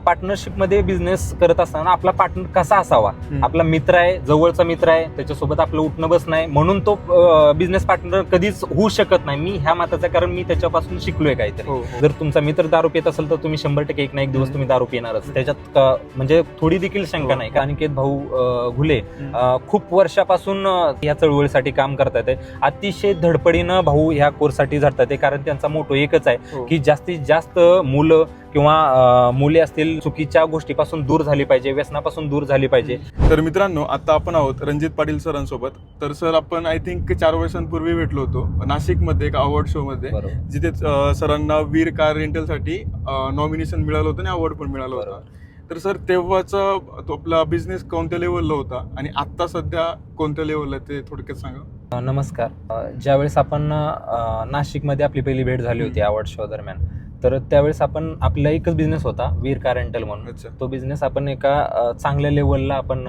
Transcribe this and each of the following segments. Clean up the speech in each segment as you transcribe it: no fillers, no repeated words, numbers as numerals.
पार्टनरशिपमध्ये business करत असताना आपला पार्टनर कसा असावा, आपला मित्र आहे, जवळचा मित्र आहे, त्याच्यासोबत आपलं उठणं बसणं आहे, म्हणून तो बिझनेस पार्टनर कधीच होऊ शकत नाही. मी ह्या मताचा, कारण मी त्याच्यापासून शिकलोय काहीतरी. जर तुमचा मित्र दारू पित असेल तर तुम्ही 100% एक ना एक दिवस तुम्ही दारू पिणारच, त्याच्यात म्हणजे थोडी देखील शंका नाही. अनिकेत भाऊ घुले खूप वर्षापासून या चळवळीसाठी काम करतात आहे. अतिशय धडपडीनं भाऊ ह्या कोर्ससाठी झटतात आहे, कारण त्यांचा मोटो एकच आहे की जास्तीत जास्त मुलं किंवा मुले असतील चुकीच्या गोष्टीपासून दूर झाली पाहिजे, व्यसनापासून दूर झाली पाहिजे. तर मित्रांनो, आता आपण आहोत रणजित पाटील सरांसोबत. तर सर, आपण आय थिंक 4 वर्षांपूर्वी भेटलो होतो नाशिकमध्ये एक अवॉर्ड शो मध्ये, जिथे सरांना वीर कार रेंटलसाठी नॉमिनेशन मिळालं होतं आणि अवॉर्ड पण मिळालं होतं. तर सर, तेव्हाचा तो आपला बिझनेस कोणत्या लेवलला होता आणि आता सध्या कोणत्या लेवलला, ते थोडक्यात सांगा. नमस्कार. ज्यावेळेस आपण नाशिकमध्ये आपली पहिली भेट झाली होती अवॉर्ड शो दरम्यान, तर त्यावेळेस आपला एकच बिझनेस होता, वीर कार रेंटल म्हणून. तो बिझनेस आपण एका चांगल्या लेवलला आपण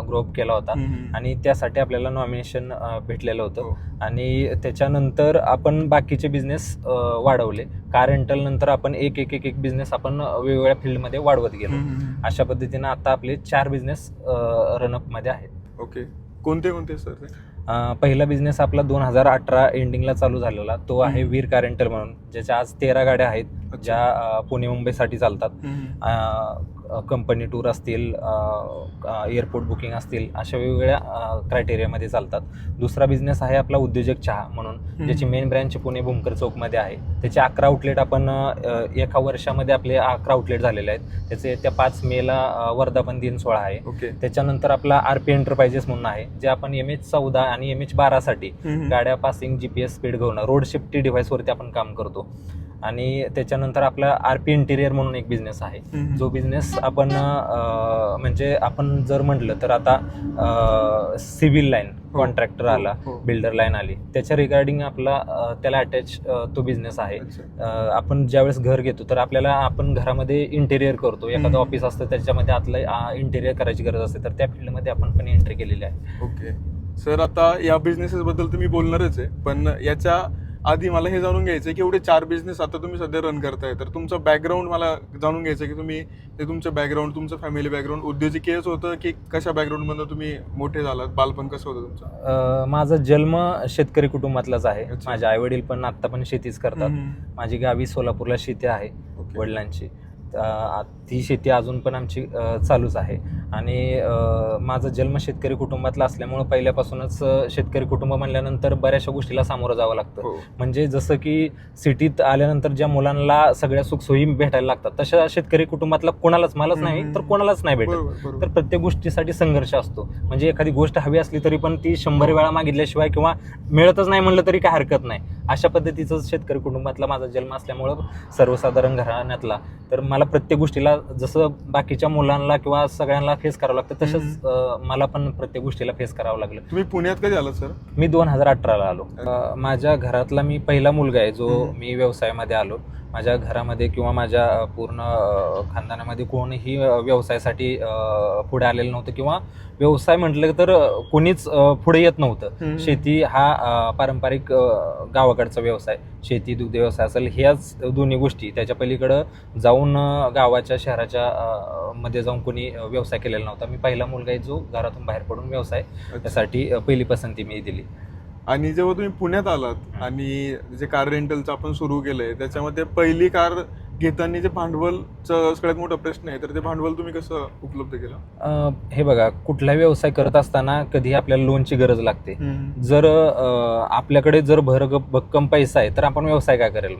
ग्रो अप केला होता आणि त्यासाठी आपल्याला नॉमिनेशन भेटलेलं होतं. आणि त्याच्यानंतर आपण बाकीचे बिझनेस वाढवले. कार रेंटल नंतर आपण एक बिझनेस आपण वेगवेगळ्या फील्डमध्ये वाढवत गेलो. अशा पद्धतीनं आता आपले 4 बिझनेस रनअप मध्ये आहेत. ओके, कोणते कोणते सर? पहिला बिझनेस आपला 2018 एंडिंगला चालू झालेला, तो आहे वीर कार रेंटल म्हणून, ज्याच्या आज 13 गाड्या आहेत, ज्या पुणे मुंबईसाठी चालतात. कंपनी टूर असतील, एअरपोर्ट बुकिंग असतील, अशा वेगवेगळ्या क्रायटेरियामध्ये चालतात. दुसरा बिझनेस आहे आपला उद्योजक चहा म्हणून, ज्याची मेन ब्रँच पुणे भूमकर चौकमध्ये आहे. त्याचे 11 आउटलेट आपण एका वर्षामध्ये आपले 11 आउटलेट झालेले आहेत. त्याचे त्या 5 मेला वर्धापन दिन सोहळा आहे. त्याच्यानंतर आपला RP एंटरप्राइजेस म्हणून आहे, जे आपण MH14 आणि MH12 साठी गाड्या पासिंग, GPS स्पीड घेऊन रोड सेफ्टी डिव्हाइसवरती आपण काम करतो. आणि त्याच्यानंतर आपला RP इंटिरियर म्हणून एक बिझनेस आहे, जो बिझनेस आपण म्हणजे आपण जर म्हटलं तर आता सिव्हिल लाईन कॉन्ट्रॅक्टर आला, बिल्डर लाईन आली, त्याच्या रिगार्डिंग आपला त्याला अटॅच तो बिझनेस आहे. आपण ज्यावेळेस घर घेतो तर आपल्याला आपण घरामध्ये इंटेरियर करतो, एखादं ऑफिस असतं त्याच्यामध्ये आतलं इंटेरियर करायची गरज असते, तर त्या फील्डमध्ये आपण पण एंट्री केलेली आहे. ओके सर, आता या बिझनेसेस बद्दल तुम्ही बोलणारच आहे, पण याच्या आधी मला हे जाणून घ्यायचं की एवढे 4 बिझनेस आता तुम्ही सध्या रन करताय, तर तुमचं बॅकग्राऊंड मला जाणून घ्यायचं की तुम्ही ते तुमचं बॅकग्राऊंड, तुमचं फॅमिली बॅकग्राऊंड उद्योजकीयच होतं की कशा बॅकग्राऊंडमधून तुम्ही मोठे झालात, बालपण कसं होतं तुमचं? माझा जन्म शेतकरी कुटुंबातलाच आहे. माझे आई वडील पण आता पण शेतीच करतात. माझी गावी सोलापूरला शेती आहे वडिलांची. ती शेती अजून पण आमची चालूच आहे. आणि माझा जन्म शेतकरी कुटुंबातला असल्यामुळं पहिल्यापासूनच शेतकरी कुटुंब म्हणल्यानंतर बऱ्याचशा गोष्टीला सामोरं जावं लागतं. म्हणजे जसं की सिटीत आल्यानंतर ज्या मुलांना सगळ्या सुखसोयी भेटायला लागतात, तशा शेतकरी कुटुंबातला कोणालाच, मलाच नाही तर कोणालाच नाही भेटत. तर प्रत्येक गोष्टीसाठी संघर्ष असतो. म्हणजे एखादी गोष्ट हवी असली तरी पण ती 100 वेळा मागितल्याशिवाय किंवा मिळतच नाही म्हणलं तरी काय हरकत नाही. अशा पद्धतीचं शेतकरी कुटुंबातला माझा जन्म असल्यामुळं, सर्वसाधारण घराण्यातला, तर मला प्रत्येक गोष्टीला जसं बाकीच्या मुलांना किंवा सगळ्यांना फेस करावं लागतं, तसंच मला पण प्रत्येक गोष्टीला फेस करावं लागलं. तुम्ही पुण्यात कधी आलात सर? मी 2018ला आलो. माझ्या घरातला मी पहिला मुलगा आहे जो मी व्यवसायामध्ये आलो. माझ्या घरामध्ये किंवा माझ्या पूर्ण खानदानामध्ये कोणीही व्यवसायासाठी पुढे आलेलं नव्हतं, किंवा व्यवसाय म्हटलं तर कोणीच पुढे येत नव्हतं. शेती हा पारंपरिक गावाकडचा व्यवसाय, शेती, दुग्ध व्यवसाय असेल, ह्याच दोन्ही गोष्टी. त्याच्या पलीकडं जाऊन गावाच्या, शहराच्या मध्ये जाऊन कोणी व्यवसाय केलेला नव्हता. मी पहिला मुलगा आहे जो घरातून बाहेर पडून व्यवसाय त्यासाठी पहिली पसंती मी दिली. आणि जेव्हा तुम्ही पुण्यात आलात आणि जे कार रेंटलचं आपण सुरू केलंय, त्याच्यामध्ये पहिली कार घेताना जे भांडवलचा सगळ्यात मोठा प्रश्न आहे, तर ते भांडवल तुम्ही कसं उपलब्ध केलं? हे बघा, कुठलाही व्यवसाय करत असताना कधी आपल्याला लोनची गरज लागते. जर आपल्याकडे जर भक्कम पैसा आहे तर आपण व्यवसाय काय करेल?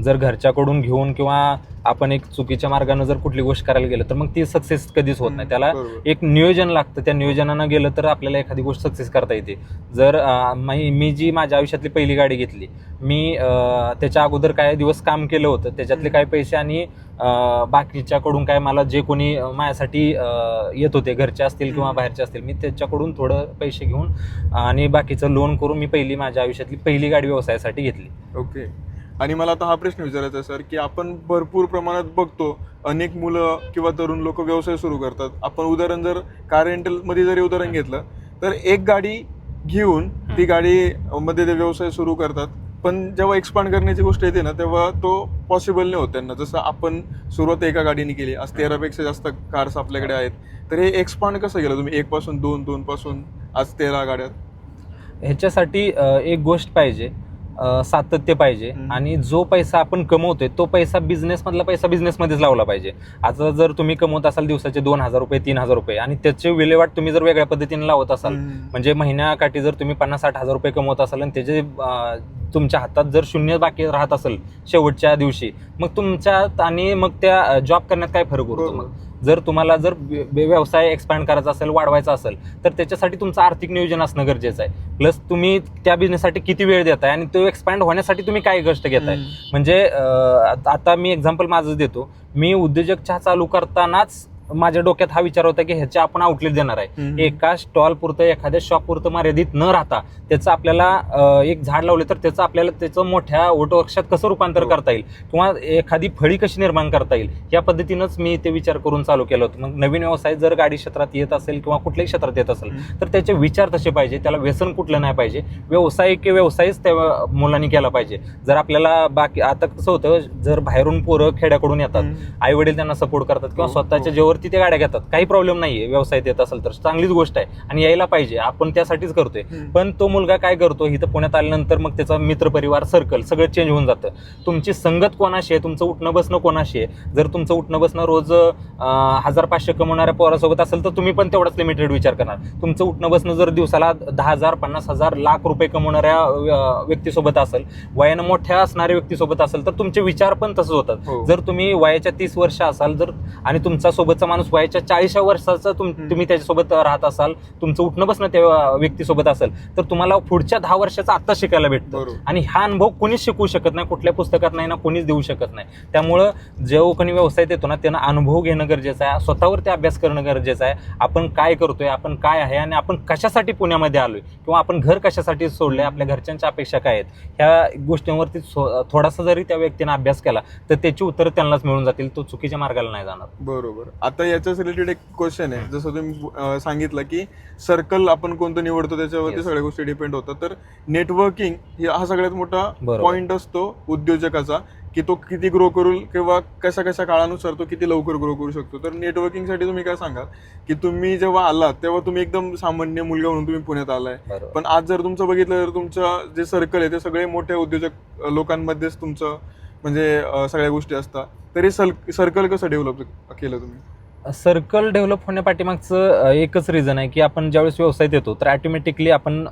जर घरच्याकडून घेऊन किंवा आपण एक चुकीच्या मार्गाने जर कुठली गोष्ट करायला गेलं तर मग ती सक्सेस कधीच होत नाही. त्याला एक नियोजन लागतं. त्या नियोजनानं गेलं तर आपल्याला एखादी गोष्ट सक्सेस करता येते. जर मी जी माझ्या आयुष्यातली पहिली गाडी घेतली, मी त्याच्या अगोदर काही दिवस काम केलं होतं, त्याच्यातले काही पैसे आणि बाकीच्याकडून काय मला जे कोणी माझ्यासाठी येत होते, घरचे असतील किंवा बाहेरचे असतील, मी त्याच्याकडून थोडं पैसे घेऊन आणि बाकीचं लोन करून मी माझ्या आयुष्यातली पहिली गाडी व्यवसायासाठी घेतली. ओके. आणि मला आता हा प्रश्न विचारायचा आहे सर, की आपण भरपूर प्रमाणात बघतो अनेक मुलं किंवा तरुण लोक व्यवसाय सुरू करतात. आपण उदाहरण जर कार रेंटल मध्ये जरी उदाहरण घेतलं तर एक गाडी घेऊन ती गाडी मध्ये ते व्यवसाय सुरू करतात पण जेव्हा एक्सपांड करण्याची गोष्ट येते ना तेव्हा तो पॉसिबल नाही होत त्यांना. जसं आपण सुरुवात एका गाडीने केली, आज 13पेक्षा जास्त कार्स आपल्याकडे आहेत, तर हे एक्सपांड कसं केलं तुम्ही 1 पासून 2, 2 पासून आज 13 गाड्यात? ह्याच्यासाठी एक गोष्ट पाहिजे, सातत्य पाहिजे. आणि जो पैसा आपण कमवतोय तो पैसा बिझनेसमधला पैसा बिझनेसमध्येच लावला पाहिजे. आता जर तुम्ही कमवत असाल दिवसाचे 2,000 रुपये 3,000 रुपये आणि त्याची विल्हेवाट तुम्ही जर वेगळ्या पद्धतीने लावत असाल, म्हणजे महिन्याकाठी जर तुम्ही 50-60 हजार रुपये कमवत असाल आणि त्याचे तुमच्या हातात जर शून्य बाकी राहत असेल शेवटच्या दिवशी, मग तुमच्यात आणि मग त्या जॉब करण्यात काय फरक उरतो? मग जर तुम्हाला जर व्यवसाय एक्सपॅन्ड करायचा असेल, वाढवायचा असेल, तर त्याच्यासाठी तुमचं आर्थिक नियोजन असणं गरजेचं आहे. प्लस तुम्ही त्या बिझनेससाठी किती वेळ देताय आणि तो एक्सपॅन्ड होण्यासाठी तुम्ही काय कष्ट घेताय. म्हणजे आता मी एक्झाम्पल माझं देतो. मी उद्योजक चहा चालू करतानाच माझ्या डोक्यात हा विचार होता की ह्याचे आपण आउटलेट देणार आहे. एका स्टॉल पुरतं, एखाद्या शॉप पुरतं मर्यादित न राहता त्याचं आपल्याला एक झाड लावले तर त्याचं आपल्याला त्याचं मोठ्या वटवृक्षात कसं रूपांतर करता येईल किंवा एखादी फळी कशी निर्माण करता येईल, या पद्धतीनंच मी ते विचार करून चालू केलं होतं. मग नवीन व्यवसाय जर गाडी क्षेत्रात येत असेल किंवा कुठल्याही क्षेत्रात येत असेल तर त्याचे विचार तसे पाहिजे, त्याला व्यसन कुठलं नाही पाहिजे, व्यवसायच त्या मुलांनी केला पाहिजे. जर आपल्याला बाकी आता कसं होतं, जर बाहेरून पोरं खेड्याकडून येतात, आई वडील त्यांना सपोर्ट करतात किंवा स्वतःच्या जेवढ ते गाड्या घेतात, काही प्रॉब्लेम नाहीये, व्यवसायात येत असेल तर चांगलीच गोष्ट आहे आणि यायला पाहिजे, आपण त्यासाठीच करतोय. पण तो मुलगा काय करतो, इथं पुण्यात आल्यानंतर मग त्याचा मित्रपरिवार सर्कल सगळं चेंज होऊन जातं. तुमची संगत कोणाशी आहे, तुमचं उठणं बसणं कोणाशी आहे. जर तुमचं उठणं बसणं रोज 1,500 कमवणाऱ्या पोरासोबत असेल तर तुम्ही पण तेवढाच लिमिटेड विचार करणार. तुमचं उठणं बसणं जर दिवसाला 10,000, 50,000, लाख रुपये कमवणाऱ्या व्यक्तीसोबत असेल, वयानं मोठ्या असणाऱ्या व्यक्तीसोबत असेल तर तुमचे विचार पण तसंच होतात. जर तुम्ही वयाच्या 30 वर्ष असाल जर आणि तुमचा सोबतचा माणूस वयाच्या 40 वर्षाचा तुम्ही त्याच्यासोबत राहत असाल, तुमचं उठणं बसणं त्या व्यक्तीसोबत असेल, तर तुम्हाला पुढच्या 10 वर्षाचा आत्ता शिकायला भेटतं. आणि हा अनुभव कोणीच शिकवू शकत नाही, कुठल्या पुस्तकात नाही ना, कोणीच देऊ शकत नाही. त्यामुळं जो कोणी व्यवसायात येतो ना त्यांना अनुभव घेणं गरजेचं आहे, स्वतःवरती अभ्यास करणं गरजेचं आहे. आपण काय करतोय, आपण काय आहे आणि आपण कशासाठी पुण्यामध्ये आलोय किंवा आपण घर कशासाठी सोडलंय, आपल्या घरच्यांच्या अपेक्षा काय आहेत, ह्या गोष्टींवरती थोडासा जरी त्या व्यक्तीने अभ्यास केला तर त्याची उत्तरं त्यांनाच मिळून जातील, तो चुकीच्या मार्गाला नाही जाणार. बरोबर. आता याच्याच रिलेटेड एक क्वेश्चन आहे. जसं तुम्ही सांगितलं की सर्कल आपण कोणतं निवडतो त्याच्यावरती सगळ्या गोष्टी डिपेंड होतात. तर नेटवर्किंग हा सगळ्यात मोठा पॉइंट असतो उद्योजकाचा, की तो किती ग्रो करू किंवा कशा कशा काळानुसार तो किती लवकर ग्रो करू शकतो. तर नेटवर्किंगसाठी तुम्ही काय सांगाल, की तुम्ही जेव्हा आलात तेव्हा तुम्ही एकदम सामान्य मुलगा म्हणून तुम्ही पुण्यात आलाय, पण आज जर तुमचं बघितलं तर तुमचं जे सर्कल आहे ते सगळे मोठ्या उद्योजक लोकांमध्येच तुमचं म्हणजे सगळ्या गोष्टी असतात. तर हे सर्कल कसं डेव्हलप केलं तुम्ही? सर्कल डेव्हलप होण्यापाठीमागचं एकच रिझन आहे की आपण ज्यावेळेस व्यवसायात येतो तर ऑटोमॅटिकली आपण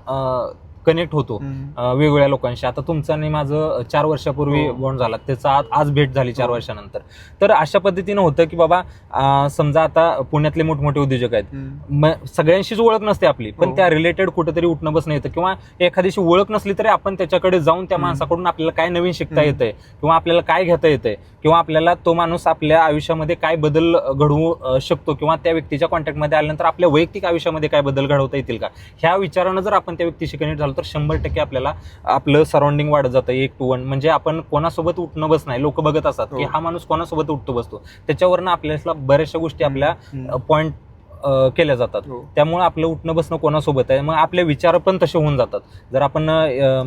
कनेक्ट होतो वेगवेगळ्या लोकांशी. आता तुमचं आणि माझं 4 वर्षापूर्वी बॉन्ड झाला, त्याचा आज भेट झाली 4 वर्षानंतर. तर अशा पद्धतीनं होतं की बाबा समजा आता पुण्यातले मोठमोठे उद्योजक आहेत, सगळ्यांशीच ओळख नसते आपली, पण त्या रिलेटेड कुठेतरी उठणं बसणं येतं किंवा एखाद्याशी ओळख नसली तरी आपण त्याच्याकडे जाऊन त्या माणसाकडून आपल्याला काय नवीन शिकता येतंय किंवा आपल्याला काय घेता येतंय किंवा आपल्याला तो माणूस आपल्या आयुष्यामध्ये काय बदल घडवू शकतो किंवा त्या व्यक्तीच्या कॉन्टॅक्टमध्ये आल्यानंतर आपल्या वैयक्तिक आयुष्यामध्ये काय बदल घडवता येतील का, ह्या विचारानं जर आपण त्या व्यक्तीशी कनेक्ट झालो तर 100% आपल्याला आपलं सराउंडिंग वाढत जातं 1 to 1. म्हणजे आपण कोणासोबत उठणं बस नाही, लोक बघत असतात की हा माणूस कोणासोबत उठतो बसतो, त्याच्यावरनं आपल्याला बऱ्याचशा गोष्टी आपल्या पॉइंट केल्या जातात. त्यामुळे आपलं उठणं बसणं कोणासोबत आहे, मग आपले विचार पण तसे होऊन जातात. जर आपण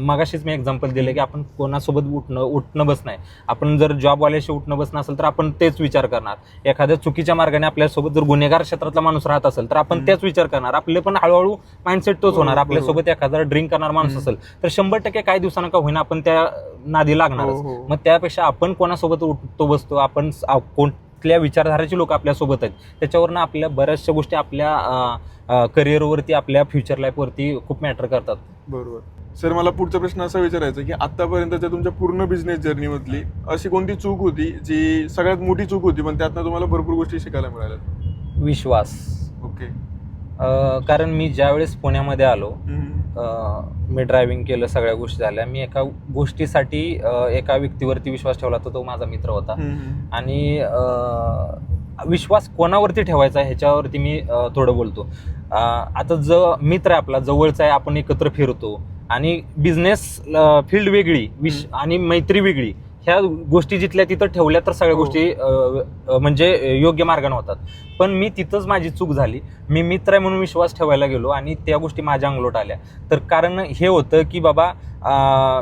मगाशीच मी एक्झाम्पल दिलं की आपण कोणासोबत उठणं बसणं आहे, आपण जर जॉबवाल्याशी उठणं बसणं असेल तर आपण तेच विचार करणार. एखाद्या चुकीच्या मार्गाने आपल्यासोबत जर गुन्हेगार क्षेत्रातला माणूस राहत असेल तर आपण तेच विचार करणार. आपले पण हळूहळू माइंडसेट तोच होणार. आपल्यासोबत एखादा ड्रिंक करणार माणूस असेल तर 100% काही दिवसांना का होईना आपण त्या नादी लागणारच. मग त्यापेक्षा आपण कोणासोबत उठतो बसतो, आपण कुठल्या विचारधाराची लोक आपल्यासोबत आहेत, त्याच्यावरनं आपल्या बऱ्याचशा गोष्टी आपल्या करिअरवरती, आपल्या फ्युचर लाईफवरती खूप मॅटर करतात. बरोबर. सर, मला पुढचा प्रश्न असा विचारायचा की आतापर्यंतच्या तुमच्या पूर्ण बिझनेस जर्नीमधली अशी कोणती चूक होती जी सगळ्यात मोठी चूक होती पण त्यातनं तुम्हाला भरपूर गोष्टी शिकायला मिळाल्या? विश्वास. ओके. कारण मी ज्यावेळेस पुण्यामध्ये आलो, मी ड्रायव्हिंग केलं, सगळ्या गोष्टी झाल्या, मी एका गोष्टीसाठी एका व्यक्तीवरती विश्वास ठेवला तर तो माझा मित्र होता. आणि विश्वास कोणावरती ठेवायचा ह्याच्यावरती मी थोडं बोलतो. आता जो मित्र आहे आपला जवळचा आहे, आपण एकत्र फिरतो आणि बिझनेस फील्ड वेगळी आणि मैत्री वेगळी, ह्या गोष्टी जिथल्या तिथं ठेवल्या तर सगळ्या गोष्टी म्हणजे योग्य मार्गाने होतात. पण मी तिथंच माझी चूक झाली. मी मित्र आहे म्हणून विश्वास ठेवायला गेलो आणि त्या गोष्टी माझ्या अंगलोट आल्या. तर कारण हे होतं की बाबा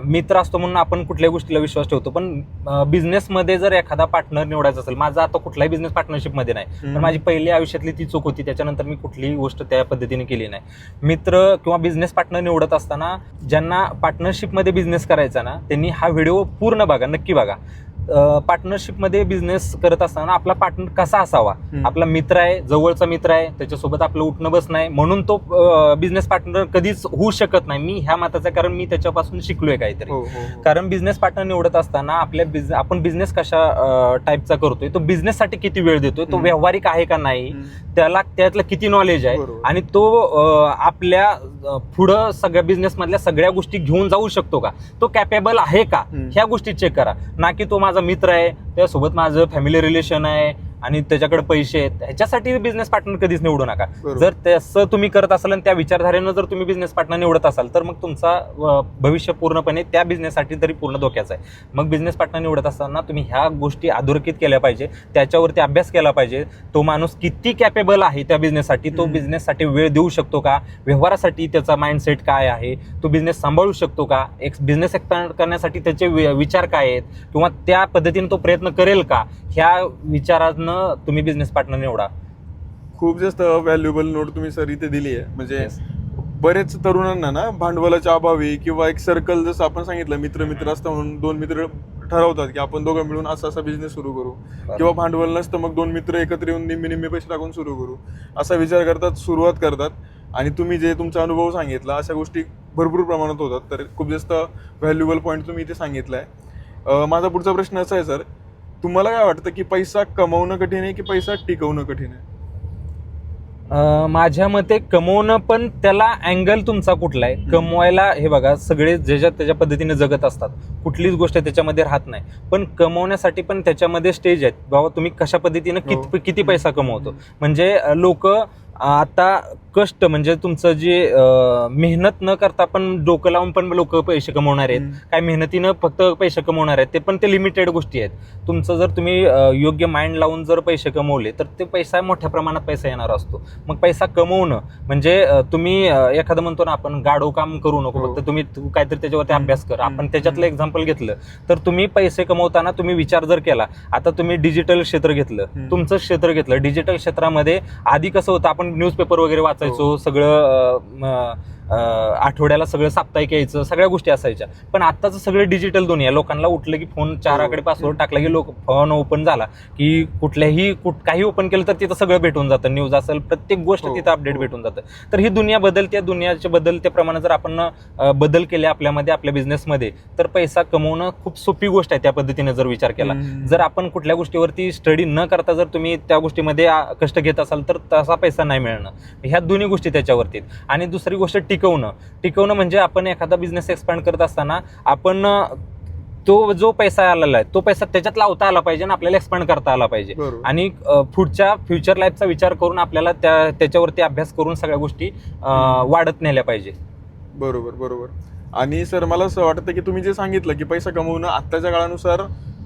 मित्र असतो म्हणून आपण कुठल्याही गोष्टीला विश्वास ठेवतो, पण बिझनेसमध्ये जर एखादा पार्टनर निवडायचा असेल, माझा आता कुठलाही बिझनेस पार्टनरशिपमध्ये नाही, पण माझी पहिली आयुष्यातली ती चूक होती. त्याच्यानंतर मी कुठलीही गोष्ट त्या पद्धतीने केली नाही. मित्र किंवा बिझनेस पार्टनर निवडत असताना ज्यांना पार्टनरशिपमध्ये बिझनेस करायचा ना, त्यांनी हा व्हिडिओ पूर्ण बघा, नक्की बघा. पार्टनरशिपमध्ये बिझनेस करत असताना आपला पार्टनर कसा असावा, आपला मित्र आहे, जवळचा मित्र आहे, त्याच्यासोबत आपलं उठणं बसणं आहे म्हणून तो बिझनेस पार्टनर कधीच होऊ शकत नाही. मी ह्या मताचा आहे, कारण मी त्याच्यापासून शिकलोय काहीतरी. कारण बिझनेस पार्टनर निवडत असताना आपण बिझनेस कशा टाईपचा करतोय, तो बिझनेससाठी किती वेळ देतोय, तो व्यावहारिक आहे का नाही, त्यातलं किती नॉलेज आहे आणि तो आपल्या पुढं सगळ्या बिझनेस मधल्या सगळ्या गोष्टी घेऊन जाऊ शकतो का, तो कॅपेबल आहे का, ह्या गोष्टी चेक करा. ना की तो माझा मित्र आहे, त्यासोबत माझं फॅमिली रिलेशन आहे आणि त्याच्याकडे पैसे आहेत, ह्याच्यासाठी बिझनेस पार्टनर कधीच निवडू नका. जर तसं तुम्ही करत असाल आणि त्या विचारधारेनं जर तुम्ही बिझनेस पार्टनर निवडत असाल तर मग तुमचा भविष्य पूर्णपणे त्या बिझनेससाठी तरी पूर्ण धोक्याचं आहे. मग बिझनेस पार्टनर निवडत असताना तुम्ही ह्या गोष्टी अधोरेखित केल्या पाहिजे, त्याच्यावरती अभ्यास केला पाहिजे. तो माणूस किती कॅपेबल आहे त्या बिझनेससाठी, तो बिझनेससाठी वेळ देऊ शकतो का, व्यवहारासाठी त्याचा माइंडसेट काय आहे, तो बिझनेस सांभाळू शकतो का, एक बिझनेस एक्सपांड करण्यासाठी त्याचे विचार काय आहेत किंवा त्या पद्धतीने तो प्रयत्न करेल का, ह्या विचारानं तुम्ही बिझनेस पार्टनर निवडा. खूप जास्त व्हॅल्युएबल नोट तुम्ही सर इथे दिली आहे. म्हणजे बरेच तरुणांना ना भांडवलाच्या अभावी किंवा एक सर्कल, जसं आपण सांगितलं मित्र असतं म्हणून दोन मित्र ठरवतात की आपण दोघं मिळून असा बिझनेस सुरू करू, किंवा भांडवल नसतं मग दोन मित्र एकत्र येऊन निम्मे पैसे टाकून सुरू करू, असा विचार करतात, सुरुवात करतात. आणि तुम्ही जे तुमचा अनुभव सांगितला, अशा गोष्टी भरपूर प्रमाणात होतात. तर खूप जास्त व्हॅल्युएबल पॉईंट तुम्ही इथे सांगितलाय. माझा पुढचा प्रश्न असा आहे सर, तुम्हाला काय वाटतं की पैसा कमवणं कठीण आहे की पैसा टिकवणं कठीण आहे? माझ्या मते कमवणं, पण त्याला अँगल तुमचा कुठला आहे. कमवायला हे बघा, सगळे ज्याच्या त्याच्या पद्धतीने जगत असतात, कुठलीच गोष्ट त्याच्यामध्ये राहत नाही. पण कमवण्यासाठी पण त्याच्यामध्ये स्टेज आहेत. बाबा तुम्ही कशा पद्धतीनं किती पैसा कमवतो. म्हणजे लोक आता कष्ट, म्हणजे तुमचं जे मेहनत न करता पण डोकं लावून पण लोक पैसे कमवणार आहेत, काय मेहनतीनं फक्त पैसे कमवणार आहेत, ते पण ते लिमिटेड गोष्टी आहेत. तुमचं जर तुम्ही योग्य माइंड लावून जर पैसे कमवले तर ते पैसा मोठ्या प्रमाणात पैसा येणार असतो. मग पैसा कमवणं म्हणजे तुम्ही एखादं म्हणतो ना आपण, गाढव काम करू नको, फक्त तुम्ही काहीतरी त्याच्यावरती अभ्यास कर. आपण त्याच्यातलं एक्झाम्पल घेतलं तर तुम्ही पैसे कमवताना तुम्ही विचार जर केला, आता तुम्ही डिजिटल क्षेत्र घेतलं, तुमचं क्षेत्र घेतलं, डिजिटल क्षेत्रामध्ये आधी कसं होतं, आपण न्यूजपेपर वगैरे वाचायचो, सगळं आठवड्याला सगळं साप्ताहिक यायचं, सगळ्या गोष्टी असायच्या. पण आत्ताचं सगळं डिजिटल दुनिया, लोकांना उठलं की फोन चाराकडे पासवर्ड टाकला की लोक फोन ओपन झाला की काही ओपन केलं तर तिथं सगळं भेटून जातं, न्यूज असेल, प्रत्येक गोष्ट तिथं अपडेट भेटून जातं. तर ही दुनिया बदलते, दुनियाच्या बदलत्या प्रमाणे जर आपण बदल केले आपल्यामध्ये, आपल्या बिझनेसमध्ये, तर पैसा कमवणं खूप सोपी गोष्ट आहे. त्या पद्धतीने जर विचार केला, जर आपण कुठल्या गोष्टीवरती स्टडी न करता जर तुम्ही त्या गोष्टीमध्ये कष्ट घेत असाल तर तसा पैसा नाही मिळणं. ह्या दोन्ही गोष्टी त्याच्यावरती. आणि दुसरी गोष्ट टिकवणं म्हणजे आपण एखादा बिझनेस एक्सपांड करत असताना आपण तो जो पैसा आलेला आहे तो पैसा त्याच्यात लावता आला पाहिजे आणि आपल्याला एक्सपांड करता आला पाहिजे. आणि पुढच्या फ्युचर लाईफचा विचार करून आपल्याला त्याच्यावरती अभ्यास करून सगळ्या गोष्टी वाढत नेल्या पाहिजे. बरोबर. आणि सर मला असं वाटतं की तुम्ही जे सांगितलं की पैसा कमवणं आत्ताच्या काळानुसार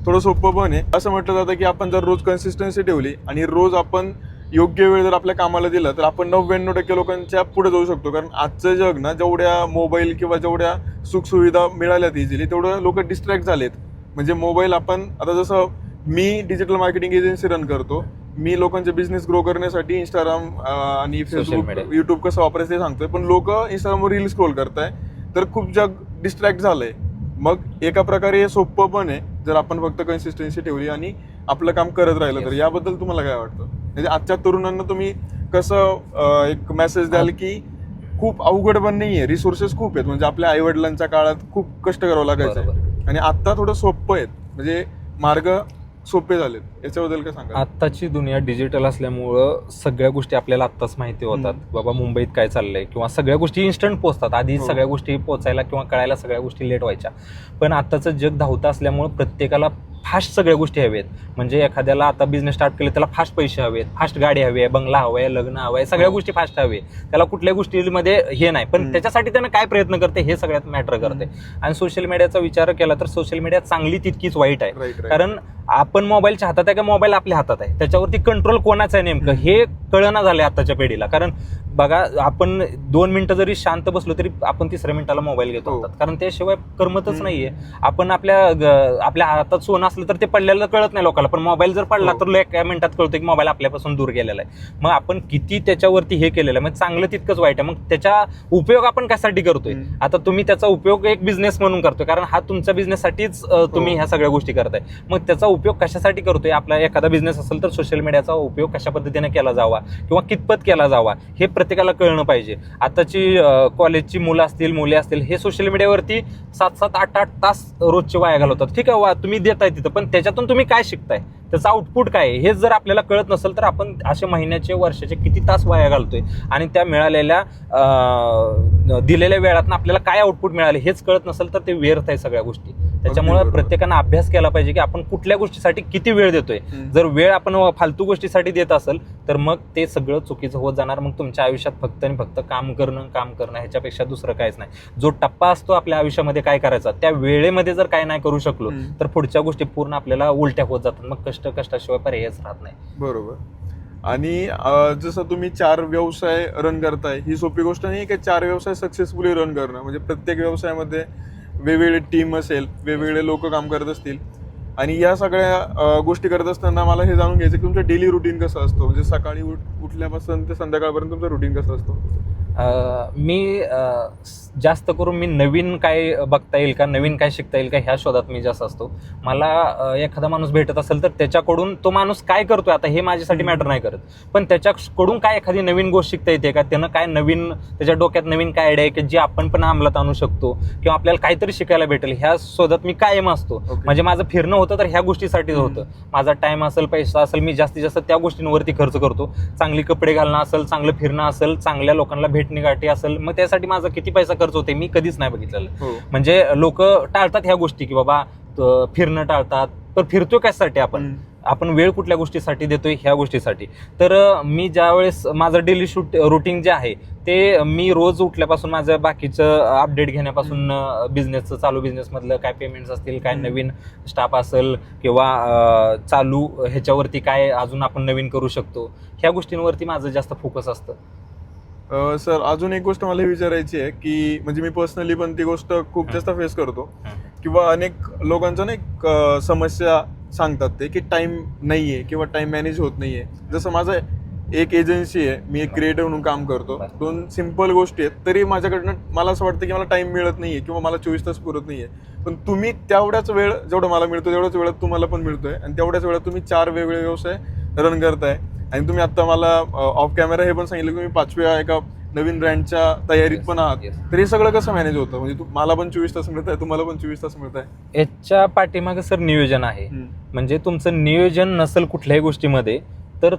थोडं सोपं पण आहे. असं म्हटलं जातं की आपण जर रोज कन्सिस्टन्सी ठेवली आणि रोज आपण योग्य वेळ जर आपल्या कामाला दिला तर आपण 99% लोकांच्या पुढे जाऊ शकतो. कारण आजचं जग ना, जेवढ्या मोबाईल किंवा जेवढ्या सुखसुविधा मिळाल्यात इझिली, तेवढं लोक डिस्ट्रॅक्ट झालेत. म्हणजे मोबाईल, आपण आता जसं मी डिजिटल मार्केटिंग एजन्सी रन करतो, मी लोकांचे बिझनेस ग्रो करण्यासाठी इंस्टाग्राम आणि फेसबुक, युट्यूब कसं वापरायचं ते सांगतोय, पण लोक इंस्टाग्रामवर रील स्क्रोल करताय, तर खूप जग डिस्ट्रॅक्ट झालंय. मग एका प्रकारे हे सोपं पण आहे जर आपण फक्त कन्सिस्टन्सी ठेवली आणि आपलं काम करत राहिलं तर. याबद्दल तुम्हाला काय वाटतं? म्हणजे आजच्या तरुणांना तुम्ही कसं एक मेसेज द्याल की खूप अवघड पण नाहीये, रिसोर्सेस खूप आहेत. म्हणजे आपल्या आई वडिलांच्या काळात खूप कष्ट करावं लागायचं आणि आता थोडं सोपं आहेत, म्हणजे मार्ग सोपे झालेत. याच्याबद्दल काय सांगा? आत्ताची दुनिया डिजिटल असल्यामुळं सगळ्या गोष्टी आपल्याला आत्ताच माहिती होतात. बाबा मुंबईत काय चाललंय किंवा सगळ्या गोष्टी इन्स्टंट पोहोचतात. आधी सगळ्या गोष्टी पोचायला किंवा कळायला सगळ्या गोष्टी लेट व्हायच्या. पण आत्ताचं जग धावतं असल्यामुळं प्रत्येकाला फास्ट सगळ्या गोष्टी हव्यात. म्हणजे एखाद्याला आता बिझनेस स्टार्ट केले त्याला फास्ट पैसे हवेत, फास्ट गाडी हवी आहे, बंगला हवा आहे, लग्न हवं आहे, सगळ्या गोष्टी फास्ट हवे. त्याला कुठल्या गोष्टीमध्ये हे नाही, पण त्याच्यासाठी त्यानं काय प्रयत्न करते हे सगळ्यात मॅटर करते. आणि सोशल मीडियाचा विचार केला तर सोशल मीडिया चांगली तितकीच वाईट आहे. कारण आपण मोबाईलच्या हातात आहे का मोबाईल आपल्या हातात आहे, त्याच्यावरती कंट्रोल कोणाचं आहे नेमकं हे कळना झालंय आताच्या पिढीला. कारण बघा, आपण 2 मिनिटं जरी शांत बसलो तरी आपण 3ऱ्या मिनिटाला मोबाईल घेतो हातात, कारण त्याशिवाय करमतच नाहीये. आपण आपल्या हातात सोनं असलं तर ते पडलेलं कळत नाही लोकांना, पण मोबाईल जर पडला तर एका मिनिटात कळतं की मोबाईल आपल्यापासून दूर गेलेला आहे. मग आपण किती त्याच्यावरती हे केलेलं आहे, मग चांगलं तितकंच वाईट आहे. मग त्याचा उपयोग आपण कशासाठी करतोय? आता तुम्ही त्याचा उपयोग एक बिझनेस म्हणून करतोय, कारण हा तुमच्या बिझनेससाठीच तुम्ही ह्या सगळ्या गोष्टी करताय. मग त्याचा उपयोग कशासाठी करतोय? आपला एखादा बिझनेस असेल तर सोशल मीडियाचा उपयोग कशा पद्धतीने केला जावा किंवा कितपत केला जावा हे प्रत्येकाला कळणं पाहिजे. आताची कॉलेजची मुलं असतील, मुली असतील, हे सोशल मीडियावरती 7-7, 8-8 तास रोजचे वाया घालवतात. ठीक आहे, तुम्ही देताय तिथं, पण त्याच्यातून तुम्ही काय शिकताय, त्याचा आउटपुट काय आहे हे जर आपल्याला कळत नसेल तर आपण असे महिन्याचे, वर्षाचे किती तास वाया घालतोय आणि त्या मिळालेल्या दिलेल्या वेळातनं आपल्याला काय आउटपुट मिळाले हेच कळत नसेल तर ते व्यर्थ आहे सगळ्या गोष्टी. त्याच्यामुळे प्रत्येकानं अभ्यास केला पाहिजे की आपण कुठल्या गोष्टीसाठी किती वेळ देतोय. जर वेळ आपण फालतू गोष्टीसाठी देत असेल तर मग ते सगळं चुकीचं होत जाणार. मग तुमच्या आयुष्यात फक्त आणि फक्त काम करणं ह्याच्यापेक्षा दुसरं काहीच नाही. जो टप्पा असतो आपल्या आयुष्यामध्ये काय करायचा, त्या वेळेमध्ये जर काय नाही करू शकलो तर पुढच्या गोष्टी पूर्ण आपल्याला उलट्या होत जातात. मग कष्टाशिवाय पर्यायच राहत नाही. बरोबर. आणि जसं तुम्ही 4 व्यवसाय रन करताय, ही सोपी गोष्ट नाही की 4 व्यवसाय सक्सेसफुली रन करणं. म्हणजे प्रत्येक व्यवसायामध्ये वेगवेगळे टीम असेल, वेगवेगळे लोक काम करत असतील. आणि या सगळ्या गोष्टी करत असताना मला हे जाणून घ्यायचं की तुमचं डेली रुटीन कसं असतं. म्हणजे सकाळी उठल्यापासून ते संध्याकाळपर्यंत तुमचं रुटीन कसं असतं? मी जास्त करून मी नवीन काय बघता येईल का, नवीन काय शिकता येईल का ह्या शोधात मी जास्त असतो. मला एखादा माणूस भेटत असेल तर त्याच्याकडून तो माणूस काय करतोय आता हे माझ्यासाठी मॅटर नाही करत, पण त्याच्याकडून काय एखादी नवीन गोष्ट शिकता येते का, त्यानं काय नवीन त्याच्या डोक्यात नवीन काय आयडिया आहे की जी आपण पण अंमलात आणू शकतो किंवा आपल्याला काहीतरी शिकायला भेटेल ह्या शोधात मी कायम असतो. म्हणजे माझं फिरणं होतं तर ह्या गोष्टीसाठीच होतं. माझा टाइम असेल, पैसा असेल, मी जास्तीत जास्त त्या गोष्टींवरती खर्च करतो. चांगली कपडे घालणं असेल, चांगलं फिरणं असेल, चांगल्या लोकांना भेटणी गाठी असेल, मग त्यासाठी माझा किती पैसा खर्च होते मी कधीच नाही बघितलेलं. म्हणजे लोक टाळतात ह्या गोष्टी की बाबा फिरणं टाळतात, पण फिरतोय कशासाठी आपण वेळ कुठल्या गोष्टीसाठी देतोय ह्या गोष्टीसाठी. तर मी ज्यावेळेस माझं डेली रुटीन जे आहे ते मी रोज उठल्यापासून माझं बाकीचं अपडेट घेण्यापासून बिझनेसचं, चालू बिझनेसमधलं काय पेमेंट्स असतील, काय नवीन स्टाफ असेल किंवा चालू ह्याच्यावरती काय अजून आपण नवीन करू शकतो ह्या गोष्टींवरती माझं जास्त फोकस असतं. सर, अजून एक गोष्ट मला विचारायची आहे की म्हणजे मी पर्सनली पण ती गोष्ट खूप जास्त फेस करतो किंवा अनेक लोकांचं एक समस्या सांगतात ते की टाइम नाहीये किंवा टाइम मॅनेज होत नाहीये. जसं माझं एक एजन्सी आहे, मी एक क्रिएटर म्हणून काम करतो. 2 सिंपल गोष्टी आहेत, तरी माझ्याकडनं मला असं वाटतं की मला टाइम मिळत नाहीये किंवा मला 24 तास पुरत नाहीये. पण तुम्ही तेवढ्याच वेळ जेवढा मला मिळतो तेवढ्याच वेळात तुम्हाला पण मिळतोय आणि तेवढ्याच वेळात तुम्ही 4 वेगवेगळे व्यवसाय रन करताय. आणि तुम्ही आता मला ऑफ कॅमेरा हे पण सांगितलं की तुम्ही 5व्या एका नवीन ब्रँडच्या तयारीत पण आहात. तर हे सगळं कसं मॅनेज होतं? म्हणजे मला पण 24 तास मिळत आहे, तुम्हाला पण 24 तास मिळत आहे. याच्या पाठीमागे सर नियोजन आहे. म्हणजे तुमचं नियोजन नसेल कुठल्याही गोष्टीमध्ये तर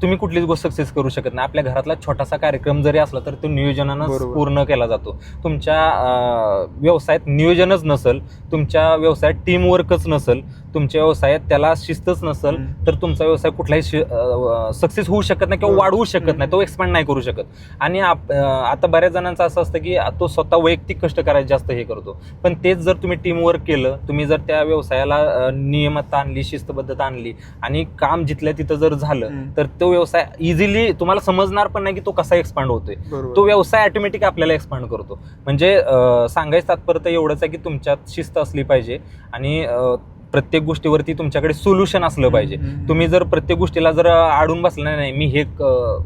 तुम्ही कुठलीच गोष्ट सक्सेस करू शकत नाही. आपल्या घरातला छोटासा कार्यक्रम जरी असला तर तो नियोजनानं पूर्ण केला जातो. तुमच्या व्यवसायात नियोजनच नसेल, तुमच्या व्यवसायात टीमवर्कच नसेल, तुमच्या व्यवसायात त्याला शिस्तच नसेल तर तुमचा व्यवसाय कुठलाही सक्सेस होऊ शकत नाही किंवा वाढवू शकत नाही, तो एक्सपांड नाही करू शकत. आणि आता बऱ्याच जणांचं असं असतं की तो स्वतः वैयक्तिक कष्ट करायचं जास्त हे करतो, पण तेच जर तुम्ही टीमवर्क केलं, तुम्ही जर त्या व्यवसायाला नियमितता आणली, शिस्तबद्धता आणली आणि काम जिथल्या तिथं जर झालं तर तो व्यवसाय इझिली तुम्हाला समजणार पण नाही की तो कसा एक्सपांड होतोय. तो व्यवसाय ऑटोमॅटिक आपल्याला एक्सपांड करतो. म्हणजे सांगायचं तात्पर्य एवढंच आहे की तुमच्यात शिस्त असली पाहिजे आणि प्रत्येक गोष्टीवरती तुमच्याकडे सोल्युशन असलं पाहिजे. तुम्ही जर प्रत्येक गोष्टीला जर अडून बसला नाही, मी हे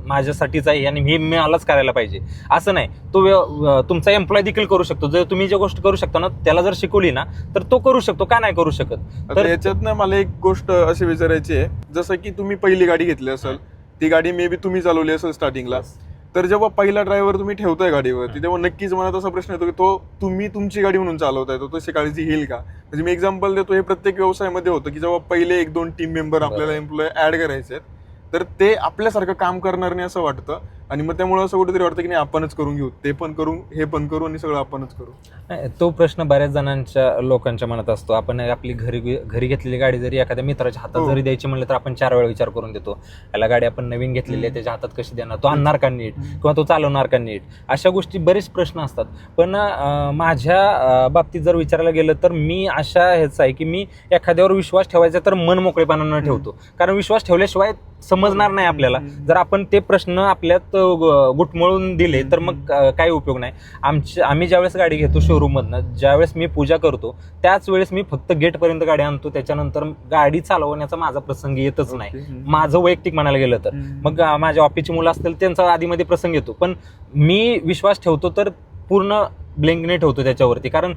माझ्यासाठीच आहे आणि हे मलाच करायला पाहिजे असं नाही, तो तुमचा एम्प्लॉय देखील करू शकतो. जर तुम्ही जे गोष्ट करू शकता ना त्याला जर शिकवली ना तर तो करू शकतो, का नाही करू शकत. तर याच्यात मला एक गोष्ट अशी विचारायची आहे, जसं की तुम्ही पहिली गाडी घेतली असेल, ती गाडी मे बी तुम्ही चालवली असेल स्टार्टिंगला, तर जेव्हा पहिला ड्रायव्हर तुम्ही ठेवताय गाडीवरती तेव्हा नक्कीच मनात असा प्रश्न येतो की तो तुम्ही तुमची गाडी म्हणून चालवताय, तो तशी काळजी घेईल का? म्हणजे मी एक्झाम्पल देतो, हे प्रत्येक व्यवसायामध्ये होतं की जेव्हा पहिले 1-2 टीम मेंबर आपल्याला एम्प्लॉय ऍड करायचे आहेत तर ते आपल्यासारखं काम करणार नाही असं वाटतं. आणि मग त्यामुळे असं कुठेतरी वाटतं की नाही आपणच करून घेऊ, ते पण करू, हे पण करू आणि सगळं आपणच करू. नाही, तो प्रश्न बऱ्याच जणांच्या लोकांच्या मनात असतो. आपण आपली घरी घेतलेली गाडी जरी एखाद्या मित्राच्या हातात जरी द्यायची म्हणलं तर आपण 4 वेळा विचार करून देतो. याला गाडी आपण नवीन घेतलेली आहे, त्याच्या हातात कशी देणार, तो आणणार का नीट किंवा तो चालवणार का नीट, अशा गोष्टी बरेच प्रश्न असतात. पण माझ्या बाबतीत जर विचारायला गेलं तर मी अशा ह्याचं आहे की मी एखाद्यावर विश्वास ठेवायचा तर मन मोकळेपणानं ठेवतो. कारण विश्वास ठेवल्याशिवाय समजणार नाही आपल्याला. जर आपण ते प्रश्न आपल्यात गुटमळून दिले तर मग काही उपयोग नाही. आम्ही ज्यावेळेस गाडी घेतो शोरूममधनं, ज्यावेळेस मी पूजा करतो त्याच वेळेस मी फक्त गेटपर्यंत गाडी आणतो. त्याच्यानंतर गाडी चालवण्याचा माझा प्रसंग येतच नाही. माझं वैयक्तिक म्हणायला गेलं तर मग माझ्या ऑफिसची मुलं असतील त्यांचा आधीमध्ये प्रसंग येतो, पण मी विश्वास ठेवतो तर पूर्ण ब्लँकने ठेवतो त्याच्यावरती. कारण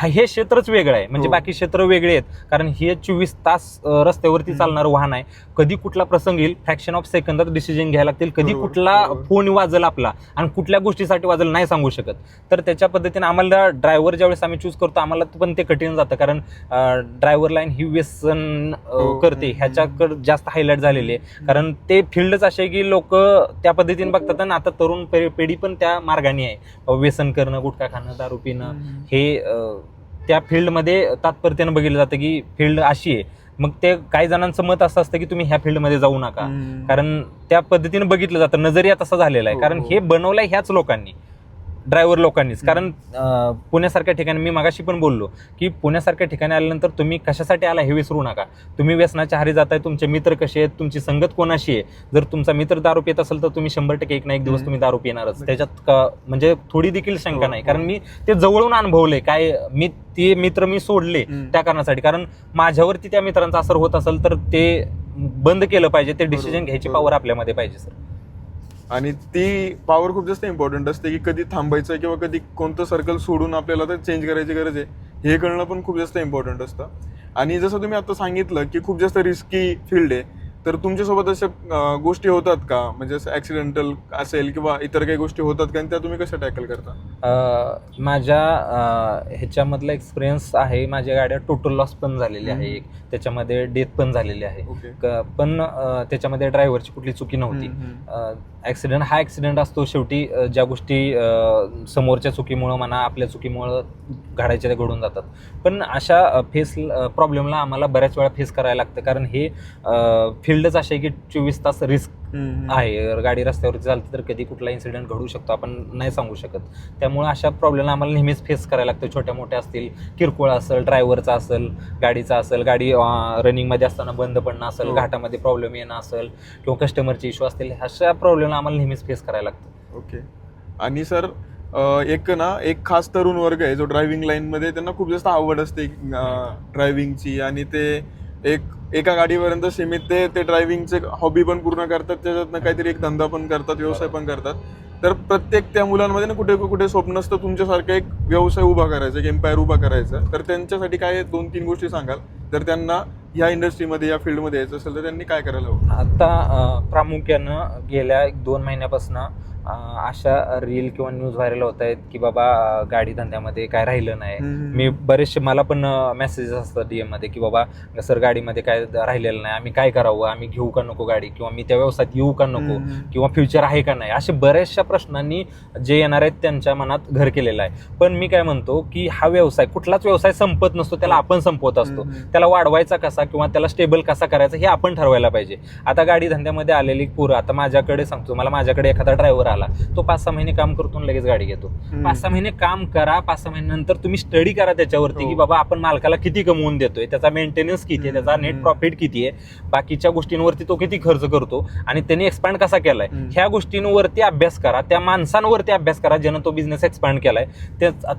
हे क्षेत्रच वेगळं आहे, म्हणजे बाकी क्षेत्र वेगळे आहेत. कारण हे 24 तास रस्त्यावरती चालणारं वाहन आहे. कधी कुठला प्रसंग येईल, फ्रॅक्शन ऑफ सेकंदात डिसिजन घ्यायला लागतील, कधी कुठला फोन वाजल आपला आणि कुठल्या गोष्टीसाठी वाजल नाही सांगू शकत. तर त्याच्या पद्धतीने आम्हाला ड्रायव्हर ज्यावेळेस आम्ही चूज करतो आम्हाला पण ते कठीण जातं. कारण ड्रायव्हर लाईन ही व्यसन करते, ह्याच्याकडे जास्त हायलाईट झालेली आहे. कारण ते फील्डच असे की लोक त्या पद्धतीने बघतात आणि आता तरुण पिढी पण त्या मार्गाने आहे. व्यसन करणं, गुटखा खाणं, दारू पिणं, हे त्या फील्डमध्ये तात्पर्यानं बघितलं जातं की फील्ड अशी आहे. मग ते काही जणांचं मत असं असतं की तुम्ही ह्या फील्डमध्ये जाऊ नका, कारण त्या पद्धतीने बघितलं जातं. नजरिया तसा झालेला आहे. कारण हे बनवलंय ह्याच लोकांनी, ड्रायव्हर लोकांनीच. कारण पुण्यासारख्या ठिकाणी मी मगाशी पण बोललो की पुण्यासारख्या ठिकाणी आल्यानंतर तुम्ही कशासाठी आला हे विसरू नका. तुम्ही व्यसनाच्या आहारी जाताय, तुमचे मित्र कसे आहेत, तुमची संगत कोणाशी आहे. जर तुमचा मित्र दारू पित असेल तर तुम्ही 100% एक ना एक दिवस तुम्ही दारू पिणारच. त्याच्यात म्हणजे थोडी देखील शंका नाही. कारण मी ते जवळून अनुभवलंय. काय मी ते मित्र मी सोडले त्या कारणासाठी, कारण माझ्यावरती त्या मित्रांचा असर होत असेल तर ते बंद केलं पाहिजे. ते डिसिजन घ्यायची पॉवर आपल्यामध्ये पाहिजे सर. आणि ती पॉवर खूप जास्त इम्पॉर्टंट असते की कधी थांबायचं किंवा कधी कोणतं सर्कल सोडून आपल्याला ते चेंज करायची गरज आहे हे कळणं पण खूप जास्त इम्पॉर्टंट असतं. आणि जसं तुम्ही आता सांगितलं की खूप जास्त रिस्की फील्ड आहे, तर तुमच्यासोबत अशा गोष्टी होतात का, म्हणजे असं ऍक्सिडेंटल असेल किंवा इतर काही गोष्टी होतात का, आणि त्या तुम्ही कशा टॅकल करता? माझ्या ह्याच्यामधला एक्सपिरियन्स आहे. माझ्या गाड्या टोटल लॉस पण झालेली आहे, एक त्याच्यामध्ये डेथ पण झालेली आहे. पण त्याच्यामध्ये ड्रायव्हरची कुठली चुकी नव्हती. ऍक्सिडेंट हा ऍक्सिडेंट असतो शेवटी. ज्या गोष्टी समोरच्या चुकीमुळं म्हणा, आपल्या चुकीमुळं घडायच्या त्या घडून जातात. पण अशा प्रॉब्लेमला आम्हाला बऱ्याच वेळा फेस करायला लागतं. कारण हे फील्डच असे की 24 तास रिस्क आहे. गाडी रस्त्यावरती चालते तर कधी कुठला इन्सिडेंट घडू शकतो, आपण नाही सांगू शकत. त्यामुळे अशा प्रॉब्लेमला आम्हाला नेहमीच फेस करायला लागतं. छोट्या मोठ्या असतील, किरकोळ असेल, ड्रायव्हरचा असेल, गाडीचा असेल, गाडी रनिंगमध्ये असताना बंद पडणं असेल, घाटामध्ये प्रॉब्लेम येणं असेल किंवा कस्टमरचे इश्यू असतील, अशा प्रॉब्लेमला आम्हाला नेहमीच फेस करायला लागतं. ओके. आणि सर एक खास तरुण वर्ग आहे जो ड्रायव्हिंग लाईनमध्ये, त्यांना खूप जास्त आवड असते ड्रायव्हिंगची, आणि ते एका गाडीपर्यंत सीमित ते ड्रायव्हिंगचे हॉबी पण पूर्ण करतात, त्याच्यातनं काहीतरी एक धंदा पण करतात, व्यवसाय पण करतात. तर प्रत्येक त्या मुलांमध्ये ना कुठे कुठे स्वप्न असतं तुमच्यासारखं एक व्यवसाय उभा करायचा, एक एम्पायर उभा करायचा. तर त्यांच्यासाठी काय 2-3 गोष्टी सांगाल, जर त्यांना ह्या इंडस्ट्रीमध्ये, या फील्डमध्ये यायचं असेल तर त्यांनी काय करायला हवं? आता प्रामुख्यानं गेल्या 1-2 महिन्यापासून अशा रील किंवा न्यूज व्हायरल होत आहेत की बाबा गाडी धंद्यामध्ये काय राहिलं नाही. मी बरेचसे, मला पण मेसेजेस असतात DM मध्ये की बाबा सर गाडीमध्ये काय राहिलेलं नाही, आम्ही काय करावं, आम्ही घेऊ का नको गाडी, किंवा मी त्या व्यवसायात येऊ का नको, किंवा फ्युचर आहे का नाही, असे बऱ्याचशा प्रश्नांनी जे येणार आहेत त्यांच्या मनात घर केलेलं आहे. पण मी काय म्हणतो की हा व्यवसाय, कुठलाच व्यवसाय संपत नसतो, त्याला आपण संपवत असतो. त्याला वाढवायचा कसा किंवा त्याला स्टेबल कसा करायचा हे आपण ठरवायला पाहिजे. आता गाडी धंद्यामध्ये आलेली पोरं, आता माझ्याकडे सांगतो, मला माझ्याकडे एखादा ड्रायव्हर आला, तो 5-6 महिने काम करतो आणि लगेच गाडी घेतो. 5-6 महिने काम करा, 5-6 महिन्यानंतर तुम्ही स्टडी करा त्याच्यावरती की बाबा आपण मालकाला किती कमवून देतोय, त्याचा मेंटेनन्स किती आहे, त्याचा नेट प्रॉफिट किती आहे, बाकीच्या गोष्टींवरती तो किती खर्च करतो आणि त्यांनी एक्सपांड कसा केलाय, ह्या गोष्टींवरती अभ्यास करा, त्या माणसांवरती अभ्यास करा ज्यानं तो बिझनेस एक्सपांड केलाय.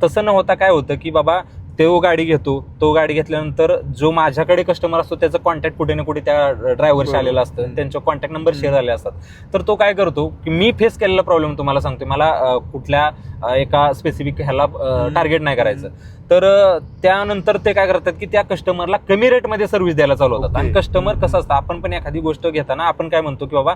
तसं न होता काय होतं की बाबा तो गाडी घेतो, तो गाडी घेतल्यानंतर जो माझ्याकडे कस्टमर असतो त्याचं कॉन्टॅक्ट कुठे ना कुठे त्या ड्रायव्हरशी आलेलं असतं, त्यांचे कॉन्टॅक्ट नंबर शेअर झाले असतात. तर तो काय करतो की मी फेस केलेला प्रॉब्लेम तुम्हाला सांगतो, मला कुठल्या एका स्पेसिफिक ह्याला टार्गेट नाही करायचं. तर त्यानंतर ते काय करतात की त्या कस्टमरला कमी रेटमध्ये सर्व्हिस द्यायला चालू होतात. आणि कस्टमर कसं असतं, आपण पण एखादी गोष्ट घेताना आपण काय म्हणतो की बाबा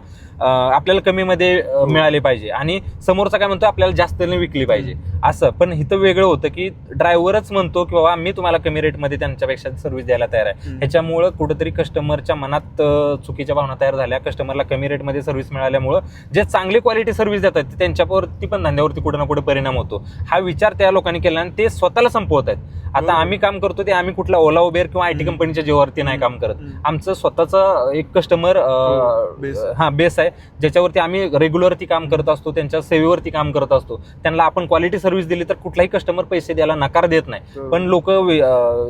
आपल्याला कमीमध्ये मिळाले पाहिजे आणि समोरचा काय म्हणतो आपल्याला जास्त विकली पाहिजे असं. पण इथं वेगळं होतं की ड्रायव्हरच म्हणतो की बाबा मी तुम्हाला कमी रेटमध्ये त्यांच्यापेक्षा सर्व्हिस द्यायला तयार आहे. ह्याच्यामुळं कुठेतरी कस्टमरच्या मनात चुकीच्या भावना तयार झाल्या. कस्टमरला कमी रेटमध्ये सर्व्हिस मिळाल्यामुळं जे चांगली क्वालिटी सर्व्हिस देतात त्यांच्यावरती पण धंद्यावरती कुठे ना कुठे परिणाम होतो. हा विचार त्या लोकांनी केला आणि ते स्वतःला संपवत आहेत. आता आम्ही काम करतो ते आम्ही कुठला ओला उबेर किंवा आयटी कंपनीच्या जीवावरती नाही काम करत. आमचं स्वतःचं एक कस्टमर बेस आहे ज्याच्यावरती आम्ही रेग्युलरती काम करत असतो, त्यांच्या सेवेवरती काम करत असतो. त्यांना आपण क्वालिटी सर्व्हिस दिली तर कुठलाही कस्टमर पैसे द्यायला नकार देत नाही. पण लोक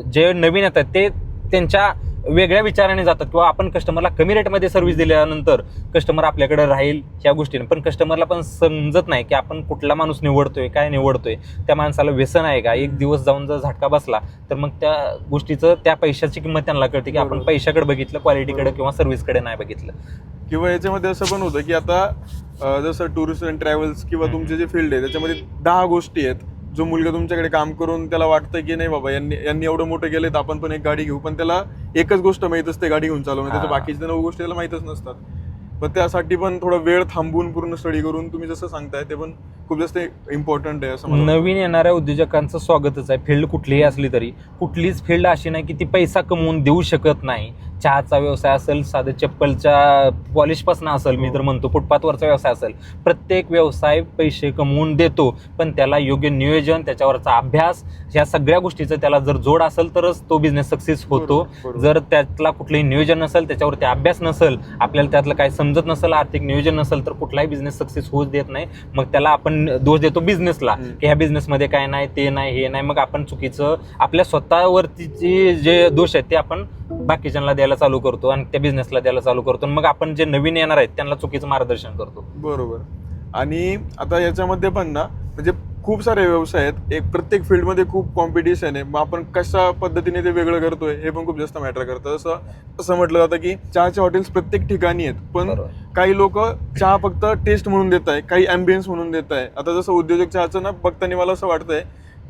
जे नवीन येतात ते त्यांच्या वेगळ्या विचाराने जातात किंवा आपण कस्टमरला कमी रेटमध्ये सर्व्हिस दिल्यानंतर कस्टमर आपल्याकडे राहील ह्या गोष्टीने. पण कस्टमरला पण समजत नाही की आपण कुठला माणूस निवडतोय, काय निवडतोय, त्या माणसाला व्यसन आहे का. एक दिवस जाऊन जर झटका बसला तर मग त्या गोष्टीचं त्या पैशाची किंमत त्यांना कळते की आपण पैशाकडे बघितलं, क्वालिटीकडे किंवा सर्व्हिसकडे नाही बघितलं. किंवा याच्यामध्ये असं पण होतं की आता जसं टुरिस्ट अँड ट्रॅव्हल्स किंवा तुमचे जे फील्ड आहे त्याच्यामध्ये 10 गोष्टी आहेत. जो मुलगा तुमच्याकडे काम करून त्याला वाटतं की नाही बाबा यांनी एवढं मोठं केलंय तर आपण पण एक गाडी घेऊ, पण त्याला एकच गोष्ट माहित असते गाडी घेऊन चालवणं, त्याच्या बाकीच्या 9 गोष्टी त्याला माहितच नसतात. पण त्यासाठी पण थोडा वेळ थांबून पूर्ण स्टडी करून तुम्ही जसं सांगताय ते पण खूप जास्त इम्पॉर्टंट आहे असं. नवीन येणाऱ्या उद्योजकांचं स्वागतच आहे. फील्ड कुठलीही असली तरी कुठलीच फील्ड अशी नाही की ती पैसा कमवून देऊ शकत नाही. चहाचा व्यवसाय असेल, साधं चप्पलच्या पॉलिशपासून असेल, मी तर म्हणतो फुटपाथवरचा व्यवसाय असेल, प्रत्येक व्यवसाय पैसे कमवून देतो. पण त्याला योग्य नियोजन, त्याच्यावरचा अभ्यास, ह्या सगळ्या गोष्टीचं त्याला जर जोड असेल तरच तो बिझनेस सक्सेस होतो. जर त्यातला कुठलंही नियोजन नसेल, त्याच्यावरती अभ्यास नसेल, आपल्याला त्यातलं काही समजत नसेल, आर्थिक नियोजन नसेल तर कुठलाही बिझनेस सक्सेस होऊच देत नाही. मग त्याला आपण दोष देतो बिझनेसला की ह्या बिझनेसमध्ये काय नाही, ते नाही, हे नाही. मग आपण चुकीचं आपल्या स्वतःवरती जे दोष आहेत ते आपण बाकीच्यांना द्यायला चालू करतो आणि त्या बिझनेसला द्यायला चालू करतो. मग आपण जे नवीन येणार आहेत त्यांना चुकीचं मार्गदर्शन करतो. बरोबर. आणि आता याच्यामध्ये पण ना म्हणजे खूप सारे व्यवसाय आहेत, एक प्रत्येक फील्डमध्ये खूप कॉम्पिटिशन आहे. मग आपण कशा पद्धतीने ते वेगळं करतोय हे पण खूप जास्त मॅटर करतं. असं म्हटलं जातं की चहाचे हॉटेल्स प्रत्येक ठिकाणी आहेत, पण काही लोक चहा फक्त टेस्ट म्हणून देत आहे, काही अँबियन्स म्हणून देत आहे. आता जसं उद्योजक चहाचं ना बघताना मला असं वाटतंय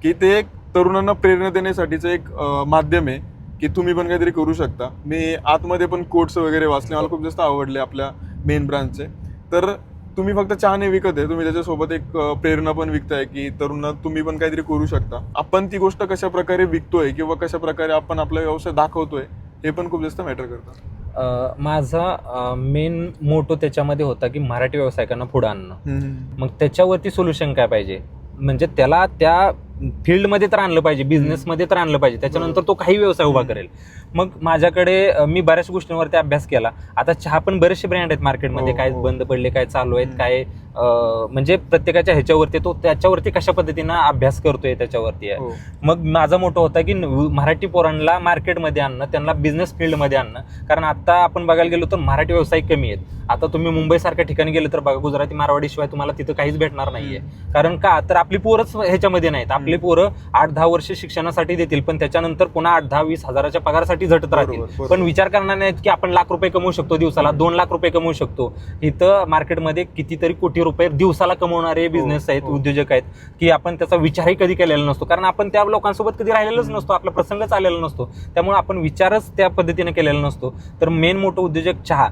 की ते एक तरुणांना प्रेरणा देण्यासाठीचं एक माध्यम आहे की तुम्ही पण काहीतरी करू शकता. मी आतमध्ये पण कोट्स वगैरे वाचले, मला खूप जास्त आवडले आपल्या मेन ब्रांचचे. तर तुम्ही फक्त चहा नाही विकत आहे, तुम्ही त्याच्यासोबत एक प्रेरणा पण विकताय की तरुणांना तुम्ही पण काहीतरी करू शकता. आपण ती गोष्ट कशा प्रकारे विकतोय किंवा कशा प्रकारे आपण आपला व्यवसाय दाखवतोय हे पण खूप जास्त मॅटर करतं. माझा मेन मोटो त्याच्यामध्ये होता की मराठी व्यावसायिकांना पुढे आणणं. मग त्याच्यावरती सोल्युशन काय पाहिजे, म्हणजे त्याला त्या फील्डमध्ये तर आणलं पाहिजे, बिझनेसमध्ये तर आणलं पाहिजे, त्याच्यानंतर तो काही व्यवसाय उभा करेल. मग माझ्याकडे मी बऱ्याच गोष्टींवरती अभ्यास केला. आता चहा पण बरेचसे ब्रँड आहेत मार्केटमध्ये, काय बंद पडले, काय चालू आहेत, काय म्हणजे प्रत्येकाच्या ह्याच्यावरती तो त्याच्यावरती कशा पद्धतीनं अभ्यास करतोय त्याच्यावरती आहे. मग माझा मोठा होता की मराठी पोरांना मार्केटमध्ये आणणं, त्यांना बिझनेस फील्डमध्ये आणणं. कारण आता आपण बघायला गेलो तर मराठी व्यावसायिक कमी आहेत. आता तुम्ही मुंबईसारख्या ठिकाणी गेलं तर बघा, गुजराती मारवाडी शिवाय तुम्हाला तिथं काहीच भेटणार नाहीये. कारण का तर आपली पोरच ह्याच्यामध्ये नाहीत. आपली पोरं 8-10 वर्ष शिक्षणासाठी देतील, पण त्याच्यानंतर पुन्हा 8-10-20 हजाराच्या पगारासाठी झटत राहतील. पण विचार करणार नाहीत की आपण लाख रुपये कमवू शकतो दिवसाला, 2 लाख रुपये कमवू शकतो. इथं मार्केटमध्ये कितीतरी कोटी रुपये दिवसाला कमवणारे बिझनेस आहेत, उद्योजक आहेत की आपण त्याचा विचारही कधी केलेला नसतो. कारण आपण त्या लोकांसोबत कधी राहिलेलोच नसतो, आपला प्रसंगच आलेला नसतो. त्यामुळे आपण विचारच त्या पद्धतीने केलेला नसतो. तर मेन मोठं उद्योजक चहा,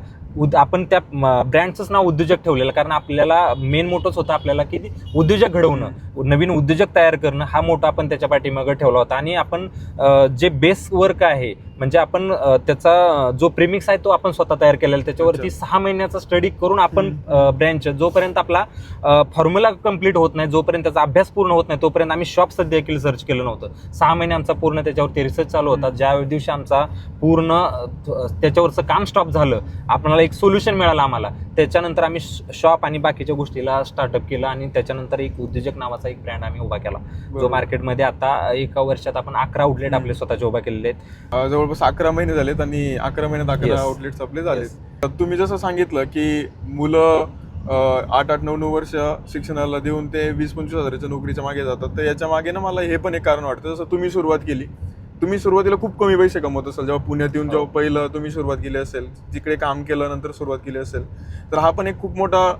आपण त्या ब्रँडचंच नाव उद्योजक ठेवलेलं कारण आपल्याला मेन मोटोच होता आपल्याला की उद्योजक घडवणं, नवीन उद्योजक तयार करणं, हा मोठा आपण त्याच्या पाठीमागं ठेवला होता. आणि आपण जे बेस वर्क आहे म्हणजे आपण त्याचा जो प्रेमिक्स आहे तो आपण स्वतः तयार केलेला, त्याच्यावरती 6 महिन्याचा स्टडी करून आपण ब्रँच जोपर्यंत आपला फॉर्म्युला कम्प्लीट होत नाही, जोपर्यंत त्याचा अभ्यास पूर्ण होत नाही, तोपर्यंत आम्ही शॉप सध्या देखील सर्च केलं नव्हतं. 6 महिने आमचा पूर्ण त्याच्यावरती रिसर्च चालू होता. ज्या दिवशी आमचा पूर्ण त्याच्यावरचं काम स्टॉप झालं, आपल्याला एक सोल्युशन मिळालं आम्हाला, त्याच्यानंतर आम्ही शॉप आणि बाकीच्या गोष्टीला स्टार्टअप केलं आणि त्याच्यानंतर एक उद्योजक नावाचा एक ब्रँड आम्ही उभा केला, जो मार्केटमध्ये आता एका वर्षात आपण 11 आउटलेट आपले स्वतःचे उभा केलेले आहेत. जवळपास 11 महिने झालेत आणि 11 महिन्यात 11 आउटलेट्स आपले झालेत. तुम्ही जसं सांगितलं की मुलं 8-9 वर्ष शिक्षणाला देऊन ते 20-25 हजाराच्या नोकरीच्या मागे जातात. तर याच्या मागे ना मला हे पण एक कारण वाटतं, जसं तुम्ही सुरुवात केली, तुम्ही सुरुवातीला खूप कमी पैसे कमवत असाल जेव्हा पुण्यात येऊन, जेव्हा पहिलं तुम्ही सुरुवात केली असेल, जिकडे काम केलं नंतर सुरुवात केली असेल. तर हा पण एक खूप मोठा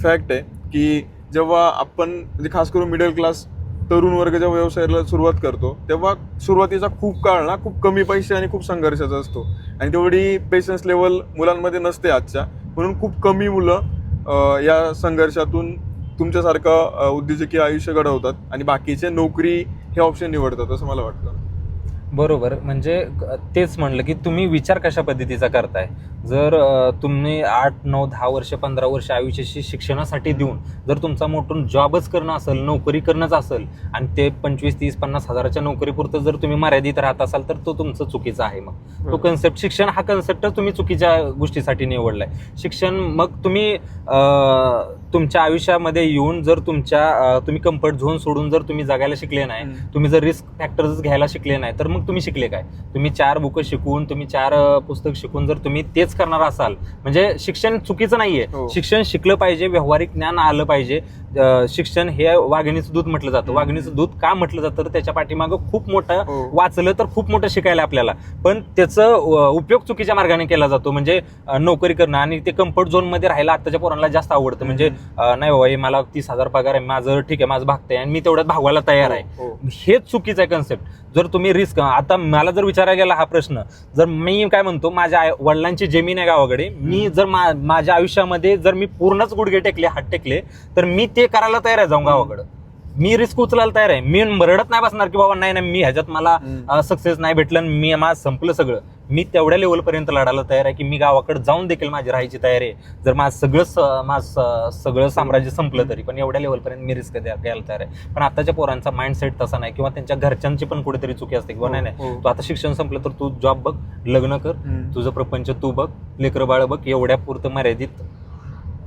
फॅक्ट आहे की जेव्हा आपण म्हणजे खास करून मिडल क्लास तरुण वर्ग जेव्हा व्यवसायाला सुरुवात करतो तेव्हा सुरुवातीचा खूप काळ ना खूप कमी पैसे आणि खूप संघर्षाचा असतो आणि तेवढी पेशन्स लेवल मुलांमध्ये नसते आजच्या. म्हणून खूप कमी मुलं या संघर्षातून तुमच्यासारखं उद्योजकीय आयुष्य घडवतात आणि बाकीचे नोकरी हे ऑप्शन निवडतात असं मला वाटतं. बरोबर. म्हणजे तेच म्हणलं की तुम्ही विचार कशा पद्धतीचा करताय. जर तुम्ही 8, 9, 10 वर्ष 15 वर्ष आयुष्याची शिक्षणासाठी देऊन जर तुमचा मोठून जॉबच करणं असेल, नोकरी करणंच असेल आणि ते 25, 30, 50 हजाराच्या नोकरीपुरतं जर तुम्ही मर्यादित राहत असाल तर तो तुमचं चुकीचा आहे. मग तो कन्सेप्ट, शिक्षण हा कन्सेप्ट तुम्ही चुकीच्या गोष्टीसाठी निवडलाय. शिक्षण मग तुम्ही तुमच्या आयुष्यामध्ये येऊन जर तुम्ही कम्फर्ट झोन सोडून जर तुम्ही जगायला शिकले नाही, तुम्ही जर रिस्क फॅक्टर्स घ्यायला शिकले नाही, तर मग तुम्ही शिकले काय? तुम्ही 4 बुक शिकून, तुम्ही 4 पुस्तक शिकून जर तुम्ही तेच करणार असाल, म्हणजे शिक्षण चुकीचं नाहीये. शिक्षण शिकलं पाहिजे, व्यावहारिक ज्ञान आलं पाहिजे. शिक्षण हे वाघिणीचं दूध म्हटलं जातं. वाघिणीचं दूध का म्हटलं जातं तर त्याच्या पाठीमागं खूप मोठं वाचलं तर खूप मोठं शिकायला आपल्याला, पण त्याचं उपयोग चुकीच्या मार्गाने केला जातो. म्हणजे नोकरी करणं आणि ते कम्फर्ट झोन मध्ये राहायला आताच्या पोरांना जास्त आवडतं. म्हणजे नाही बाबा हे मला 30,000 पगार आहे, माझं ठीक आहे, माझं भागतंय आणि मी तेवढ्यात भागवायला तयार आहे. हेच चुकीचं आहे कन्सेप्ट. जर तुम्ही रिस्क, आता मला जर विचारायला गेला हा प्रश्न, जर मी काय म्हणतो, माझ्या वडिलांची जमीन आहे गावाकडे, मी जर माझ्या आयुष्यामध्ये जर मी पूर्णच गुडघे टेकले, हात टेकले, तर मी ते करायला तयार आहे. जाऊन गावाकडं मी रिस्क उचलायला तयार आहे. मी रडत नाही बसणार की बाबा नाही मी ह्याच्यात मला सक्सेस नाही भेटलं, मी माझं संपलं सगळं. मी तेवढ्या लेवलपर्यंत लढायला तयार आहे की मी गावाकडे जाऊन देखील माझी राहायची तयारी आहे. जर माझं सगळं साम्राज्य संपलं तरी पण एवढ्या लेवलपर्यंत मी रिस्क घ्यायला तयार आहे. पण आताच्या पोरांचा माइंडसेट तसा नाही, किंवा त्यांच्या घरच्यांची पण कुठेतरी चुकी असते की नाही तू आता शिक्षण संपलं तर तू जॉब बघ, लग्न कर, तुझं प्रपंच तू बघ, लेकरं बाळ बघ, एवढ्या पुरतं मर्यादित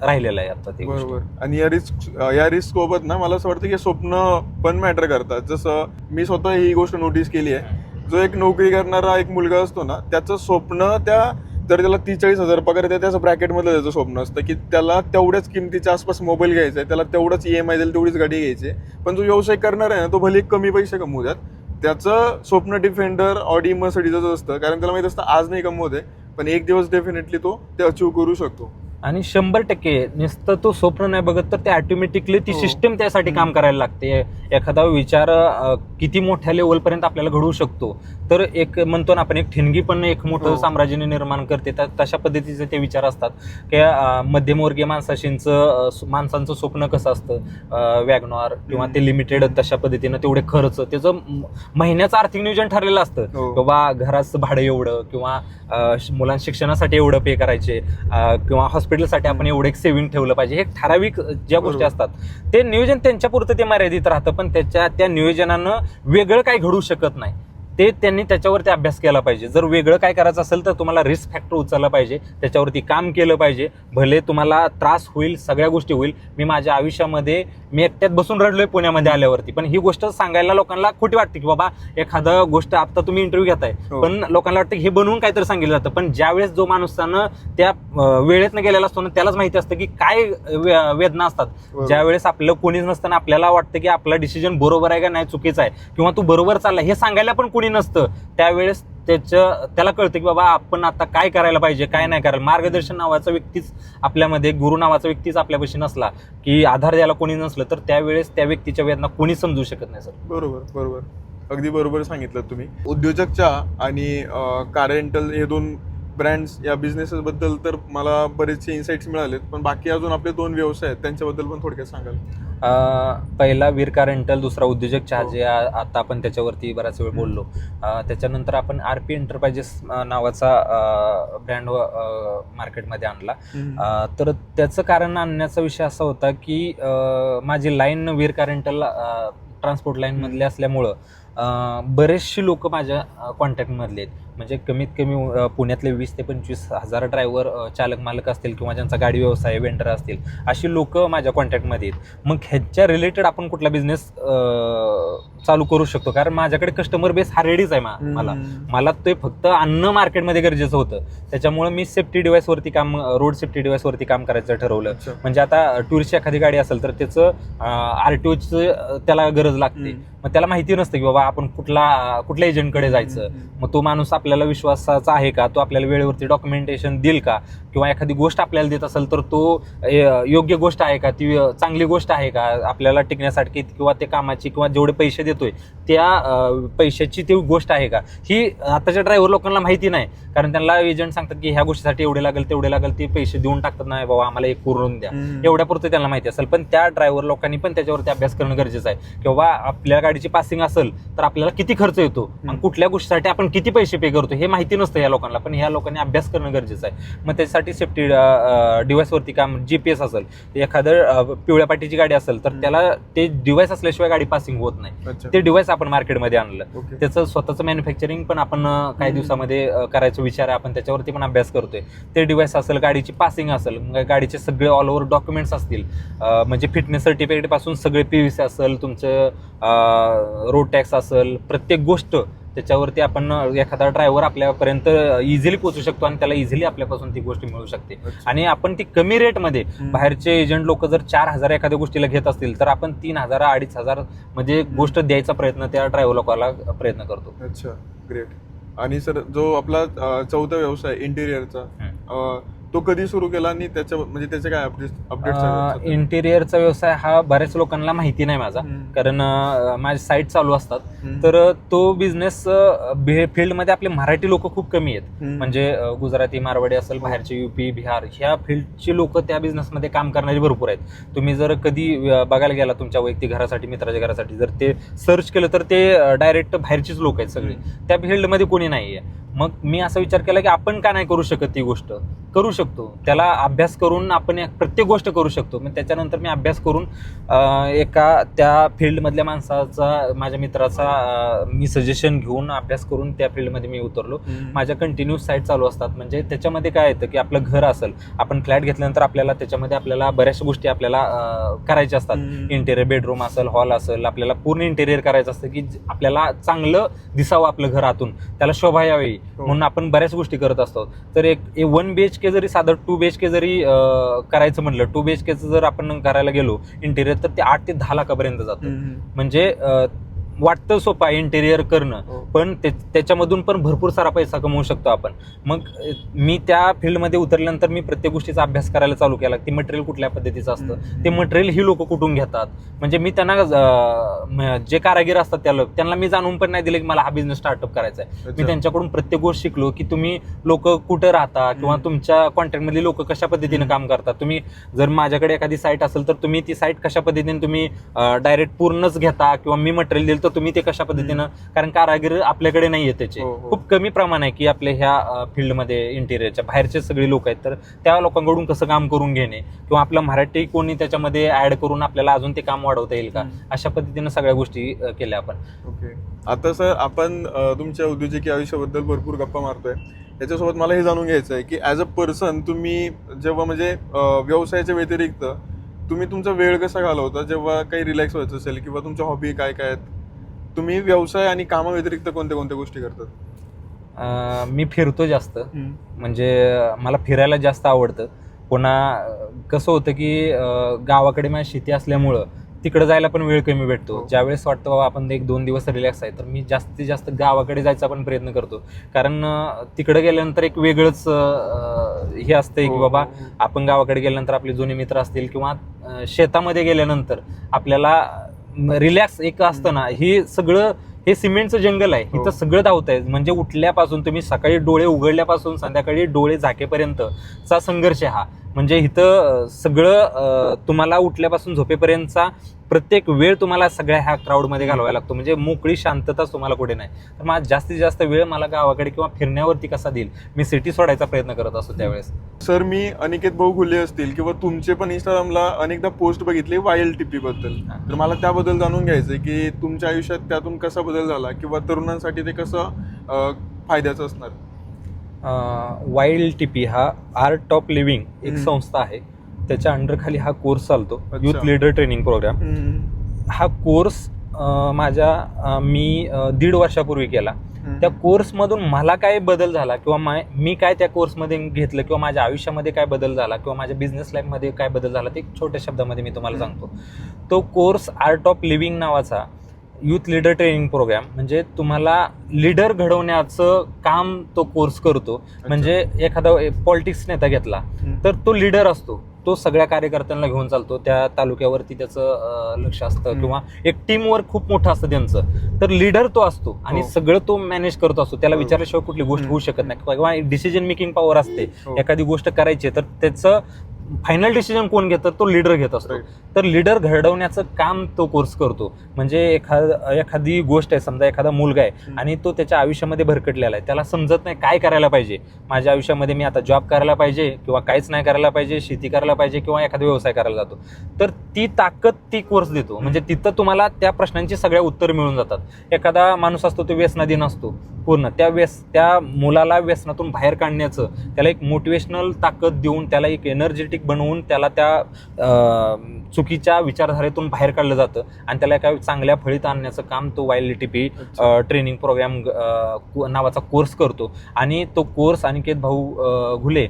राहिलेलं आहे आता ते. बरोबर. आणि या रिस्क सोबत ना मला असं वाटतं की स्वप्न पण मॅटर करतात. जसं मी स्वतः ही गोष्ट नोटीस केली आहे, जो एक नोकरी करणारा एक मुलगा असतो ना, त्याचं स्वप्न जर त्याला 30-40 हजार पगार येते, त्याचं ब्रॅकेटमधलं त्याचं स्वप्न असतं की त्याला तेवढ्याच किमतीच्या आसपास मोबाईल घ्यायचा आहे, त्याला तेवढंच EMI जाईल, तेवढीच गाडी घ्यायची. पण जो व्यवसाय करणार आहे ना, तो भले कमी पैसे कमवू द्यात, त्याचं स्वप्न डिफेंडर, ऑडी, मर्सिडीजच असतं. कारण त्याला माहित असतं आज नाही कमवत आहे, पण एक दिवस डेफिनेटली तो ते अचीव्ह करू शकतो. आणि 100% नुसतं तो स्वप्न नाही बघत तर ते ऑटोमॅटिकली ती सिस्टम त्यासाठी काम करायला लागते. एखादा विचार किती मोठ्या लेवलपर्यंत आपल्याला घडवू शकतो, तर एक म्हणतो ना आपण, एक ठिणगी पण एक मोठं साम्राज्याने निर्माण करते. तशा पद्धतीचे ते विचार असतात की मध्यमवर्गीय माणसांचं स्वप्न कसं असतं, वॅगनॉर किंवा ते लिमिटेड, तशा पद्धतीनं तेवढे खर्च, त्याचं महिन्याचं आर्थिक नियोजन ठरलेलं असतं. किंवा घराचं भाडं एवढं, किंवा मुलांच्या शिक्षणासाठी एवढं पे करायचे, किंवा हॉस्पिटलसाठी आपण एवढं एक सेव्हिंग ठेवलं पाहिजे. हे ठराविक ज्या गोष्टी असतात ते नियोजन त्यांच्या पुरतं ते मर्यादित राहतं, पण त्या नियोजनानं वेगळं काही घडू शकत नाही. ते त्यांनी त्याच्यावरती अभ्यास केला पाहिजे. जर वेगळं काय करायचं असेल तर तुम्हाला रिस्क फॅक्टर उचलला पाहिजे, त्याच्यावरती काम केलं पाहिजे. भले तुम्हाला त्रास होईल, सगळ्या गोष्टी होईल. मी माझ्या आयुष्यामध्ये मी एकट्यात बसून रडलोय पुण्यामध्ये आल्यावरती, पण ही गोष्ट सांगायला लोकांना खोटी वाटते की बाबा एखादा गोष्ट, आता तुम्ही इंटरव्ह्यू घेताय पण लोकांना वाटतं हे बनवून काहीतरी सांगितलं जातं. पण ज्यावेळेस जो माणसानं त्या वेळेतनं गेलेला असतो ना, त्यालाच माहिती असतं की काय वेदना असतात. ज्यावेळेस आपलं कोणीच नसताना आपल्याला वाटतं की आपला डिसिजन बरोबर आहे का नाही, चुकीचा आहे, किंवा तू बरोबर चाललाय, हे सांगायला पण कोणी नसतं. त्यावेळेस त्याला कळतं की बाबा आपण आता काय करायला पाहिजे, काय नाही करायला. मार्गदर्शन नावाचा व्यक्तीच आपल्यामध्ये, गुरु नावाचा व्यक्तीच आपल्यापाशी नसला, की आधार द्यायला कोणी नसलं, तर त्यावेळेस त्या व्यक्तीच्या वेदना कोणी समजू शकत नाही. सर बरोबर, अगदी बरोबर सांगितलं तुम्ही. उद्योजक चहा आणि कार रेंटल हे 2 ब्रँड्स या बिझनेसेस बद्दल तर मला बरेचसे इन्साइट्स मिळालेत, पण बाकी अजून आपले 2 व्यवसाय आहेत त्यांच्याबद्दल पण थोडक्यात सांगाल? पहिला वीर कार रेंटल, दुसरा उद्योजक चहा, जे आता आपण त्याच्यावरती बराच वेळ बोललो. त्याच्यानंतर आपण RP एंटरप्राइजेस नावाचा ब्रँड मार्केटमध्ये आणला. तर त्याचं कारण आणण्याचा विषय असा होता की माझी लाईन वीर कार रेंटल ट्रान्सपोर्ट लाईन मधले असल्यामुळं बरेचशी लोक माझ्या कॉन्टॅक्टमधले आहेत. म्हणजे कमीत कमी पुण्यातले 20 ते 25 हजार ड्रायव्हर, चालक मालक असतील, किंवा ज्यांचा गाडी व्यवसाय, वेंडर असतील, अशी लोक माझ्या कॉन्टॅक्टमध्ये आहेत. मग ह्याच्या रिलेटेड आपण कुठला बिझनेस चालू करू शकतो, कारण माझ्याकडे कस्टमर बेस हा रेडीच आहे. मला ते फक्त आणणं मार्केटमध्ये गरजेचं होतं. त्याच्यामुळे मी सेफ्टी डिव्हाइसवरती रोड सेफ्टी डिव्हाइसवरती काम करायचं ठरवलं. म्हणजे आता टुरिस्टची एखादी गाडी असेल तर त्याचं RTOचं त्याला गरज लागते. मग त्याला माहिती नसतं की बाबा आपण कुठल्या एजंटकडे जायचं. मग तो माणूस आपल्याला विश्वासाचा आहे का, तो आपल्याला वेळेवरती डॉक्युमेंटेशन देईल का, किंवा एखादी गोष्ट आपल्याला देत असेल तर तो योग्य गोष्ट आहे का, ती चांगली गोष्ट आहे का आपल्याला टिकण्यासाठी, किंवा ते कामाची किंवा जेवढे पैसे देतोय त्या पैशाची ती गोष्ट आहे का, ही आताच्या ड्रायव्हर लोकांना माहिती नाही. कारण त्यांना एजंट सांगतात की ह्या गोष्टीसाठी एवढे लागेल तेवढे लागेल, ते पैसे देऊन टाकतात, नाही बाबा आम्हाला एक करून द्या, एवढ्यापुरतं त्यांना माहिती असेल. पण त्या ड्रायव्हर लोकांनी पण त्याच्यावरती अभ्यास करणं गरजेचं आहे. किंवा आपल्या गाडीची पासिंग असेल तर आपल्याला किती खर्च येतो आणि कुठल्या गोष्टीसाठी आपण किती पैसे पे करतो हे माहिती नसतं या लोकांना, पण ह्या लोकांनी अभ्यास करणं गरजेचं आहे. मग त्याच्यासाठी सेफ्टी डिव्हाइसवरती काम, GPS असेल, एखादं पिवळ्या पाटीची गाडी असेल तर त्याला ते डिव्हाइस असल्याशिवाय गाडी पासिंग होत नाही. ते डिव्हाइस आपण मार्केटमध्ये आणलं, त्याचं स्वतःचं मॅन्युफॅक्चरिंग पण आपण काही दिवसामध्ये करायचा विचार आहे, आपण त्याच्यावरती पण अभ्यास करतोय. ते डिव्हाइस असेल, गाडीची पासिंग असेल, गाडीचे सगळे ऑल ओव्हर डॉक्युमेंट्स असतील, म्हणजे फिटनेस सर्टिफिकेट पासून सगळे PVC असेल, तुमचं रोड टॅक्स असेल, प्रत्येक गोष्ट त्याच्यावरती आपण एखादा ड्रायव्हर आपल्यापर्यंत इझिली पोहोचू शकतो आणि त्याला इझिली आपल्यापासून ती गोष्ट मिळू शकते. आणि आपण ती कमी रेटमध्ये, बाहेरचे एजंट लोक जर 4,000 एखाद्या गोष्टीला घेत असतील तर आपण 3,000 2,500 मध्ये गोष्ट द्यायचा प्रयत्न त्या ड्रायव्हर लोकांना प्रयत्न करतो. अच्छा, ग्रेट. आणि सर, जो आपला चौथा व्यवसाय इंटिरियरचा, तो कधी सुरू केला आणि त्याचे काय अपडेट? इंटिरियरचा व्यवसाय हा बऱ्याच लोकांना माहिती नाही माझा, कारण माझे साईट चालू असतात. तर तो बिझनेस फील्डमध्ये आपले मराठी लोक खूप कमी आहेत. म्हणजे गुजराती, मारवाडी असेल, बाहेरचे UP, बिहार, ह्या फील्डची लोक त्या बिझनेसमध्ये काम करणारी भरपूर आहेत. तुम्ही जर कधी बघायला गेला तुमच्या वैयक्तिक घरासाठी, मित्राच्या घरासाठी जर ते सर्च केलं तर ते डायरेक्ट बाहेरचीच लोक आहेत सगळे, त्या फील्डमध्ये कोणी नाहीये. मग मी असा विचार केला की आपण का नाही करू शकत, ती गोष्ट करू शकतो. त्याला अभ्यास करून आपण प्रत्येक गोष्ट करू शकतो. मग त्याच्यानंतर मी अभ्यास करून एका त्या फील्डमधल्या माणसाचा, माझ्या मित्राचा मी सजेशन घेऊन अभ्यास करून त्या फील्डमध्ये मी उतरलो. माझ्या कंटिन्यूस साईट चालू असतात. म्हणजे त्याच्यामध्ये काय येतं की आपलं घर असेल, आपण फ्लॅट घेतल्यानंतर त्याच्यामध्ये आपल्याला बऱ्याचशा गोष्टी आपल्याला करायच्या असतात. इंटेरियर, बेडरूम असेल, हॉल असेल, आपल्याला पूर्ण इंटेरियर करायचं असतं की आपल्याला चांगलं दिसावं आपलं घर आतून, त्याला शोभा यावी म्हणून आपण बऱ्याच गोष्टी करत असतो. तर एक 1 BHK जरी, साधं 2 BHK जरी करायचं म्हणलं, 2 BHKचं जर आपण करायला गेलो इंटेरियर, तर ते 8 ते 10 लाखापर्यंत जातं. म्हणजे वाटतं सोपं आहे इंटेरियर करणं, पण त्याच्यामधून पण भरपूर सारा पैसा कमवू शकतो आपण. मग मी त्या फील्डमध्ये उतरल्यानंतर मी प्रत्येक गोष्टीचा अभ्यास करायला चालू केला. ते मटेरियल कुठल्या पद्धतीचं असतं, ते मटेरियल ही लोक कुठून घेतात. म्हणजे मी त्यांना, जे कारागीर असतात त्यांना मी जाणून पण नाही दिलं की मला हा बिझनेस स्टार्टअप करायचा आहे. मी त्यांच्याकडून प्रत्येक गोष्ट शिकलो की तुम्ही लोक कुठं राहता, किंवा तुमच्या कॉन्टॅक्टमधली लोक कशा पद्धतीने काम करतात. तुम्ही जर माझ्याकडे एखादी साईट असेल तर तुम्ही ती साईट कशा पद्धतीने तुम्ही डायरेक्ट पूर्णच घेता, किंवा मी मटेरियल दिलं तुम्ही ते कशा पद्धतीनं, कारण कारागीर आपल्याकडे नाहीये, त्याचे खूप कमी प्रमाण आहे की आपल्या ह्या फील्डमध्ये इंटिरियरच्या बाहेरचे सगळे लोक आहेत. तर त्या लोकांकडून कसं काम करून घेणे, किंवा आपलं मराठी कोणी त्याच्यामध्ये ऍड करून आपल्याला अजून ते काम वाढवता येईल का, अशा पद्धतीनं सगळ्या गोष्टी केल्या आपण. ओके. आता सर, आपण तुमच्या उद्योजकी आयुष्याबद्दल भरपूर गप्पा मारतोय. त्याच्यासोबत मला हे जाणून घ्यायचं आहे की ऍज अ पर्सन तुम्ही जेव्हा, म्हणजे व्यवसायाच्या व्यतिरिक्त तुम्ही तुमचा वेळ कसा घालवता, जेव्हा काही रिलॅक्स व्हायचं असेल, किंवा तुमच्या हॉबी काय काय आहेत, तुम्ही व्यवसाय आणि कामाव्यतिरिक्त कोणत्या कोणत्या गोष्टी करतात? मी फिरतो जास्त, म्हणजे मला फिरायला जास्त आवडतं. पुन्हा कसं होतं की गावाकडे माझी शेती असल्यामुळं तिकडे जायला पण वेळ कमी भेटतो. ज्यावेळेस वाटतं बाबा आपण 1-2 दिवस रिलॅक्स आहे, तर मी जास्तीत जास्त गावाकडे जायचा पण प्रयत्न करतो. कारण तिकडे गेल्यानंतर एक वेगळंच हे असतंय की बाबा आपण गावाकडे गेल्यानंतर आपले जुने मित्र असतील, किंवा शेतामध्ये गेल्यानंतर आपल्याला रिलॅक्स एक असतं ना. हे सगळं, हे सिमेंटचं जंगल आहे, इथं सगळं धावत आहे. म्हणजे उठल्यापासून तुम्ही सकाळी डोळे उघडल्यापासून संध्याकाळी डोळे झाकेपर्यंतचा संघर्ष हा. म्हणजे इथं सगळं तुम्हाला उठल्यापासून झोपेपर्यंतचा प्रत्येक वेळ तुम्हाला सगळ्या ह्या क्राऊडमध्ये घालवायला लागतो. म्हणजे मोकळी शांतताच तुम्हाला कुठे नाही. तर माझा जास्तीत जास्त वेळ मला गावाकडे किंवा फिरण्यावरती कसा देईल, मी सिटी सोडायचा प्रयत्न करत असतो त्यावेळेस. सर, मी अनिकेत भाऊ खुले असतील किंवा तुमचे पण इंस्टाग्रामला अनेकदा पोस्ट बघितले YLTP बद्दल. तर मला त्याबद्दल जाणून घ्यायचंय की तुमच्या आयुष्यात त्यातून कसा बदल झाला, किंवा तरुणांसाठी ते कसं फायद्याचं असणार? YLTP हा आर्ट ऑफ लिव्हिंग एक संस्था आहे, त्याच्या अंडर खाली हा कोर्स चालतो, युथ लीडर ट्रेनिंग प्रोग्राम. हा कोर्स मी 1.5 वर्षापूर्वी केला. त्या कोर्समधून मला काय बदल झाला, किंवा मी काय त्या कोर्समध्ये घेतलं, किंवा माझ्या आयुष्यामध्ये काय बदल झाला, किंवा माझ्या बिझनेस लाईफमध्ये काय बदल झाला, ते छोट्या शब्दामध्ये मी तुम्हाला सांगतो. तो कोर्स आर्ट ऑफ लिव्हिंग नावाचा युथ लीडर ट्रेनिंग प्रोग्राम म्हणजे तुम्हाला लीडर घडवण्याचं काम तो कोर्स करतो. म्हणजे एखादा पॉलिटिक्स नेता घेतला तर तो लीडर असतो, तो सगळ्या कार्यकर्त्यांना घेऊन चालतो, त्या तालुक्यावरती त्याचं लक्ष असतं किंवा एक टीम वर्क खूप मोठं असतं त्यांचं. तर लीडर तो असतो आणि सगळं तो मॅनेज करत असतो. त्याला विचारल्याशिवाय कुठली गोष्ट होऊ शकत नाही किंवा डिसिजन मेकिंग पॉवर असते. एखादी गोष्ट करायची तर त्याचं फायनल डिसिजन कोण घेतं, तो लीडर घेत असतो. तर लीडर घडवण्याचं काम तो कोर्स करतो. म्हणजे एखादी गोष्ट आहे, समजा एखादा मुलगा आहे आणि तो त्याच्या आयुष्यामध्ये भरकटलेला आहे, त्याला समजत नाही काय करायला पाहिजे. माझ्या आयुष्यामध्ये मी आता जॉब करायला पाहिजे किंवा काहीच नाही करायला पाहिजे, शेती करायला पाहिजे किंवा एखादा व्यवसाय करायला जातो. तर ती ताकद ती कोर्स देतो. म्हणजे तिथं तुम्हाला त्या प्रश्नांची सगळ्या उत्तर मिळून जातात. एखादा माणूस असतो तो व्यसनाधीन असतो पूर्ण, त्या मुलाला व्यसनातून बाहेर काढण्याचं, त्याला एक मोटिवेशनल ताकद देऊन, त्याला एक एनर्जेटिक बनवून त्याला त्या चुकीच्या विचारधारेतून बाहेर काढलं जातं आणि त्याला एका चांगल्या फळीत आणण्याचं काम तो YLTP ट्रेनिंग प्रोग्राम नावाचा कोर्स करतो. आणि तो कोर्स अनिकेत भाऊ घुले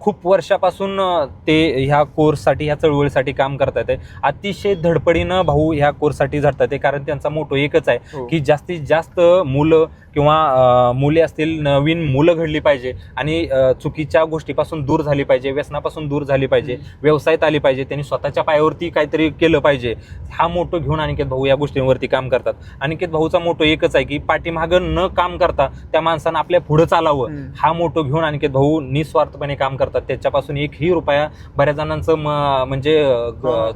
खूप वर्षापासून ते ह्या कोर्ससाठी, ह्या चळवळीसाठी काम करतात. अतिशय धडपडीनं भाऊ ह्या कोर्ससाठी झटतात. कारण त्यांचा मोटो एकच आहे की जास्तीत जास्त मुलं किंवा मुले असतील, नवीन मुलं घडली पाहिजे आणि चुकीच्या गोष्टीपासून दूर झाली पाहिजे, व्यसनापासून दूर झाली पाहिजे, व्यवसायात आली पाहिजे, त्यांनी स्वतःच्या पायावरती काहीतरी केलं पाहिजे. हा मोटो घेऊन अनिकेत भाऊ या गोष्टींवरती काम करतात. अनिकेत भाऊचा मोटो एकच आहे की पाठीमागं न काम करता त्या माणसानं आपल्या पुढं चालावं. हा मोटो घेऊन अनिकेत भाऊ निस्वार्थपणे काम करतात. त्याच्यापासून एकही रुपया, बऱ्याच जणांचं म्हणजे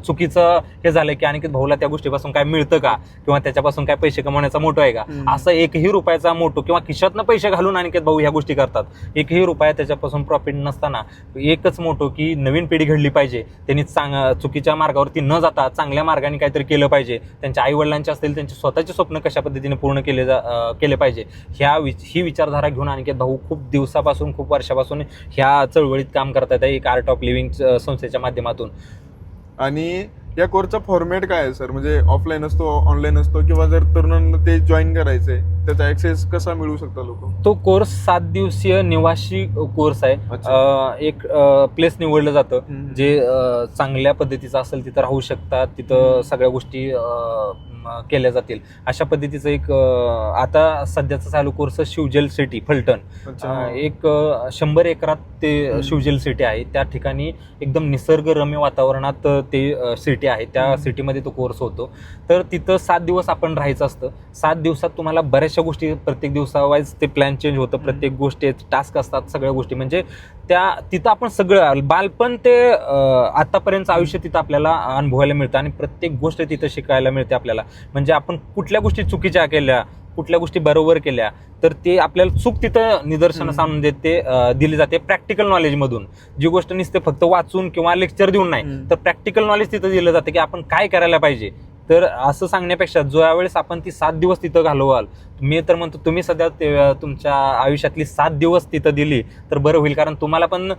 चुकीचं हे झालं की अनिकेत भाऊला त्या गोष्टीपासून काय मिळतं का किंवा त्याच्यापासून काय पैसे कमवण्याचा मोटो आहे का, असं एकही रुपयाचा मोटो किंवा खिशातनं पैसे घालून अनिकेत भाऊ ह्या गोष्टी करतात. एकही रुपया त्याच्यापासून प्रॉफिट नसताना एकच मोटो की नवीन पिढी घडली पाहिजे, त्यांनी चुकीच्या मार्गावरती न जाता चांगल्या मार्गाने काहीतरी केलं पाहिजे. त्यांच्या आई वडिलांचे असतील, त्यांचे स्वतःचे स्वप्न कशा पद्धतीने पूर्ण केले पाहिजे, ही विचारधारा घेऊन अनिकेत भाऊ खूप दिवसापासून, खूप वर्षापासून ह्या चळवळीत काम करतात एक आर्ट ऑफ लिव्हिंग संस्थेच्या माध्यमातून. आणि या कोर्सचा फॉर्मॅट काय आहे सर? म्हणजे ऑफलाईन असतो, ऑनलाईन असतो, किंवा जर तरुणांना ते जॉईन करायचंय त्याचा ऍक्सेस कसा मिळू शकतो लोक? तो कोर्स 7 दिवसीय निवासी कोर्स आहे. एक प्लेस निवडलं जातं जे चांगल्या पद्धतीचं असेल, तिथं राहू शकतात, तिथं सगळ्या गोष्टी केल्या जातील अशा पद्धतीचं एक आता सध्याचा चालू कोर्स शिवजल सिटी फलटण, एक 100 एकरात ते शिवजल सिटी आहे. त्या ठिकाणी एकदम निसर्गरम्य वातावरणात ते सिटी आहे. त्या सिटीमध्ये तो कोर्स होतो. तर तिथं 7 दिवस आपण राहायचं असतं. 7 दिवसात तुम्हाला बऱ्याचशा गोष्टी, प्रत्येक दिवसावाईज ते प्लॅन चेंज होतं, प्रत्येक गोष्टी टास्क असतात, सगळ्या गोष्टी. म्हणजे तिथं आपण सगळं बालपण ते आतापर्यंत आयुष्य तिथं आपल्याला अनुभवायला मिळतं आणि प्रत्येक गोष्ट तिथं शिकायला मिळते आपल्याला. म्हणजे आपण कुठल्या गोष्टी चुकीच्या केल्या, कुठल्या गोष्टी बरोबर केल्या, तर ते आपल्याला चूक तिथं निदर्शनास आणून देते, दिली जाते प्रॅक्टिकल नॉलेजमधून. जी गोष्ट नुसते फक्त वाचून किंवा लेक्चर देऊन नाही, तर प्रॅक्टिकल नॉलेज तिथं दिलं जातं की आपण काय करायला पाहिजे. तर असं सांगण्यापेक्षा ज्या वेळेस आपण ती 7 दिवस तिथं घालवाल, मी तर म्हणतो तुम्ही सध्या तुमच्या आयुष्यातली 7 दिवस तिथं दिली तर बरं होईल. कारण तुम्हाला पण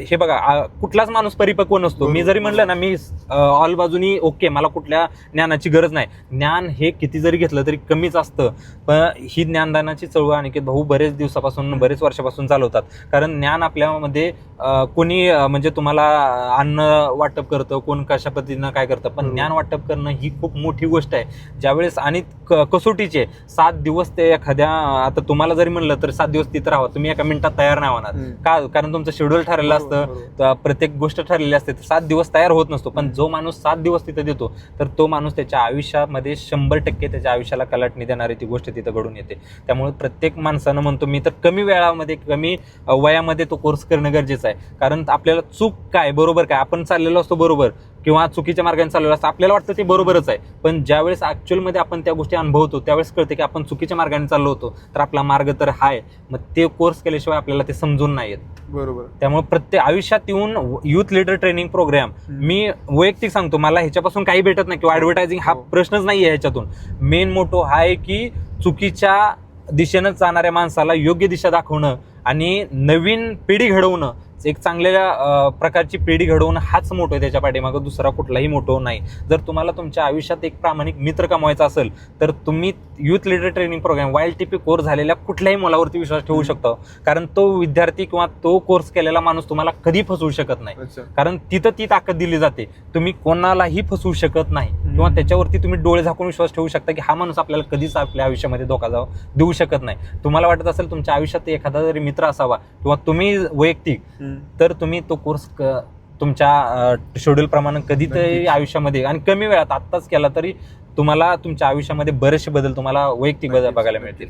हे बघा, कुठलाच माणूस परिपक्व नसतो. मी जरी म्हणलं ना मी ऑल बाजूनी ओके, मला कुठल्या ज्ञानाची गरज नाही, ज्ञान हे किती जरी घेतलं तरी कमीच असतं. पण ही ज्ञानदानाची चळवळ अनिकेत भाऊ बरेच दिवसापासून, बरेच वर्षापासून चालवतात. कारण ज्ञान आपल्यामध्ये कोणी म्हणजे तुम्हाला अन्न वाटप करतं, कोण कशा पद्धतीनं काय करतं, पण ज्ञान वाटप करणं ही खूप मोठी गोष्ट आहे. ज्यावेळेस आणि कसोटीचे 7 दिवस ते एखाद्या, आता तुम्हाला जरी म्हणलं तर 7 दिवस तिथं राहावं, तुम्ही एका मिनिटात तयार नाही होणार का, कारण तुमचं शेड्यूल ठरलेलं असतं, प्रत्येक गोष्ट ठरलेली असते. तर 7 दिवस तयार होत नसतो. पण जो माणूस 7 दिवस तिथं देतो तर तो माणूस त्याच्या आयुष्यामध्ये 100% त्याच्या आयुष्याला कलाटणी देणारी ती गोष्ट तिथं घडून येते. त्यामुळे प्रत्येक माणसानं म्हणतो मी तर कमी वेळामध्ये, कमी वयामध्ये तो कोर्स करणं गरजेचं आहे. कारण आपल्याला चूक काय, बरोबर काय, आपण चाललेलो असतो बरोबर किंवा चुकीच्या मार्गाने चाललेलं असतं, आपल्याला वाटतं ते बरोबरच आहे. पण ज्यावेळेस ऍक्च्युअलमध्ये आपण त्या गोष्टी अनुभवतो त्यावेळेस कळते की आपण चुकीच्या मार्गाने चाललो होतो, तर आपला मार्ग तर हाय. मग ते कोर्स केल्याशिवाय आपल्याला ते समजून नाही येत. बरोबर. त्यामुळे प्रत्येक आयुष्यात येऊन युथ लीडर ट्रेनिंग प्रोग्राम, मी वैयक्तिक सांगतो, मला ह्याच्यापासून काही भेटत नाही किंवा ऍडव्हर्टायझिंग हा प्रश्नच नाही आहे ह्याच्यातून. मेन मोटो हा आहे की चुकीच्या दिशेनं जाणाऱ्या माणसाला योग्य दिशा दाखवणं आणि नवीन पिढी घडवणं, एक चांगल्या प्रकारची पिढी घडवणं, हाच मोठो आहे त्याच्या पाठीमागं, दुसरा कुठलाही मोठो नाही. जर तुम्हाला तुमच्या आयुष्यात एक प्रामाणिक मित्र कमवायचा असेल तर तुम्ही youth leader training programme YLTP course झालेल्या कुठल्याही मुलावरती विश्वास ठेवू शकता. कारण तो विद्यार्थी किंवा तो कोर्स केलेला माणूस तुम्हाला कधी फसवू शकत नाही. कारण तिथं ती ताकद दिली जाते, तुम्ही कोणालाही फसवू शकत नाही. किंवा त्याच्यावरती तुम्ही डोळे झाकून विश्वास ठेवू शकता की हा माणूस आपल्याला कधीच आपल्या आयुष्यामध्ये धोका देऊ शकत नाही. तुम्हाला वाटत असेल तुमच्या आयुष्यात एखादा जरी मित्र असावा किंवा तुम्ही वैयक्तिक, तर तुम्ही तो कोर्स तुमच्या शेड्यूल प्रमाणे कधीतरी आयुष्यामध्ये आणि कमी वेळात आत्ताच केला तरी तुम्हाला तुमच्या आयुष्यामध्ये बरेचसे बदल तुम्हाला वैयक्तिक बदल बघायला मिळतील.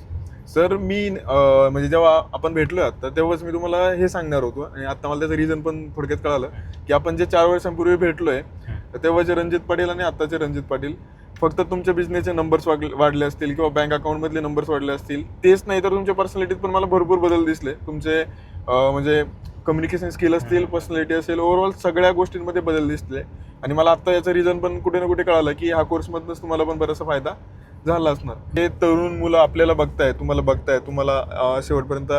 सर मी म्हणजे जेव्हा आपण भेटलो आता तेव्हाच मी तुम्हाला हे सांगणार होतो आणि आता मला त्याचं रिझन पण थोडक्यात कळालं की आपण जे 4 वर्षांपूर्वी भेटलोय तेव्हाचे रणजित पाटील आणि आताचे रणजित पाटील, फक्त तुमच्या बिझनेसचे नंबर्स वाढले असतील किंवा बँक अकाउंटमधले नंबर्स वाढले असतील, तेच नाही तर तुमच्या पर्सनॅलिटीत पण मला भरपूर बदल दिसले. तुमचे म्हणजे कम्युनिकेशन स्किल असतील, पर्सनॅलिटी असेल, ओव्हरऑल सगळ्या गोष्टींमध्ये बदल दिसले. आणि मला आता याचं रिझन पण कुठे ना कुठे कळालं की ह्या कोर्समधनंच तुम्हाला पण बराचसा फायदा झाला असणार. हे तरुण मुलं आपल्याला तुम्हाला शेवटपर्यंत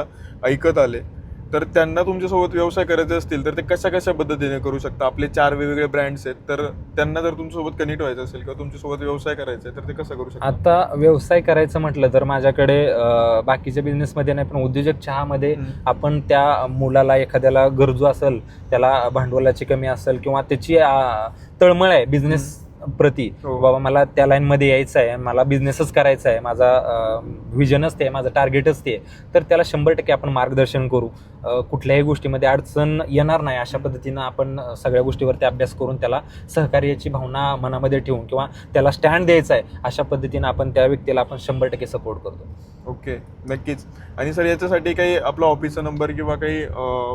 ऐकत आले, तर त्यांना तुमच्यासोबत व्यवसाय करायचे असतील तर ते कशा कशा पद्धतीने करू शकता? आपले 4 वेगवेगळे ब्रँड्स आहेत, तर त्यांना जर तुमच्यासोबत कनेक्ट व्हायचं असेल किंवा तुमच्यासोबत व्यवसाय करायचा आहे तर ते कसं करू शकतात? आता व्यवसाय करायचं म्हटलं तर माझ्याकडे बाकीच्या बिझनेसमध्ये नाही, पण उद्योजक चहामध्ये आपण त्या मुलाला, एखाद्याला गरजू असेल, त्याला भांडवलाची कमी असेल किंवा त्याची तळमळ आहे बिझनेस प्रति, बाबा मला त्या लाईनमध्ये यायचं आहे, मला बिझनेसच करायचा आहे, माझा व्हिजनच ते, माझं टार्गेटच ते, तर त्याला 100% आपण मार्गदर्शन करू. कुठल्याही गोष्टीमध्ये अडचण येणार नाही अशा पद्धतीनं आपण सगळ्या गोष्टीवरती अभ्यास करून त्याला सहकार्याची भावना मनामध्ये ठेवून किंवा त्याला स्टँड द्यायचा आहे अशा पद्धतीनं आपण त्या व्यक्तीला आपण 100% सपोर्ट करतो. ओके, नक्कीच. आणि सर याच्यासाठी काही आपला ऑफिसचा नंबर किंवा काही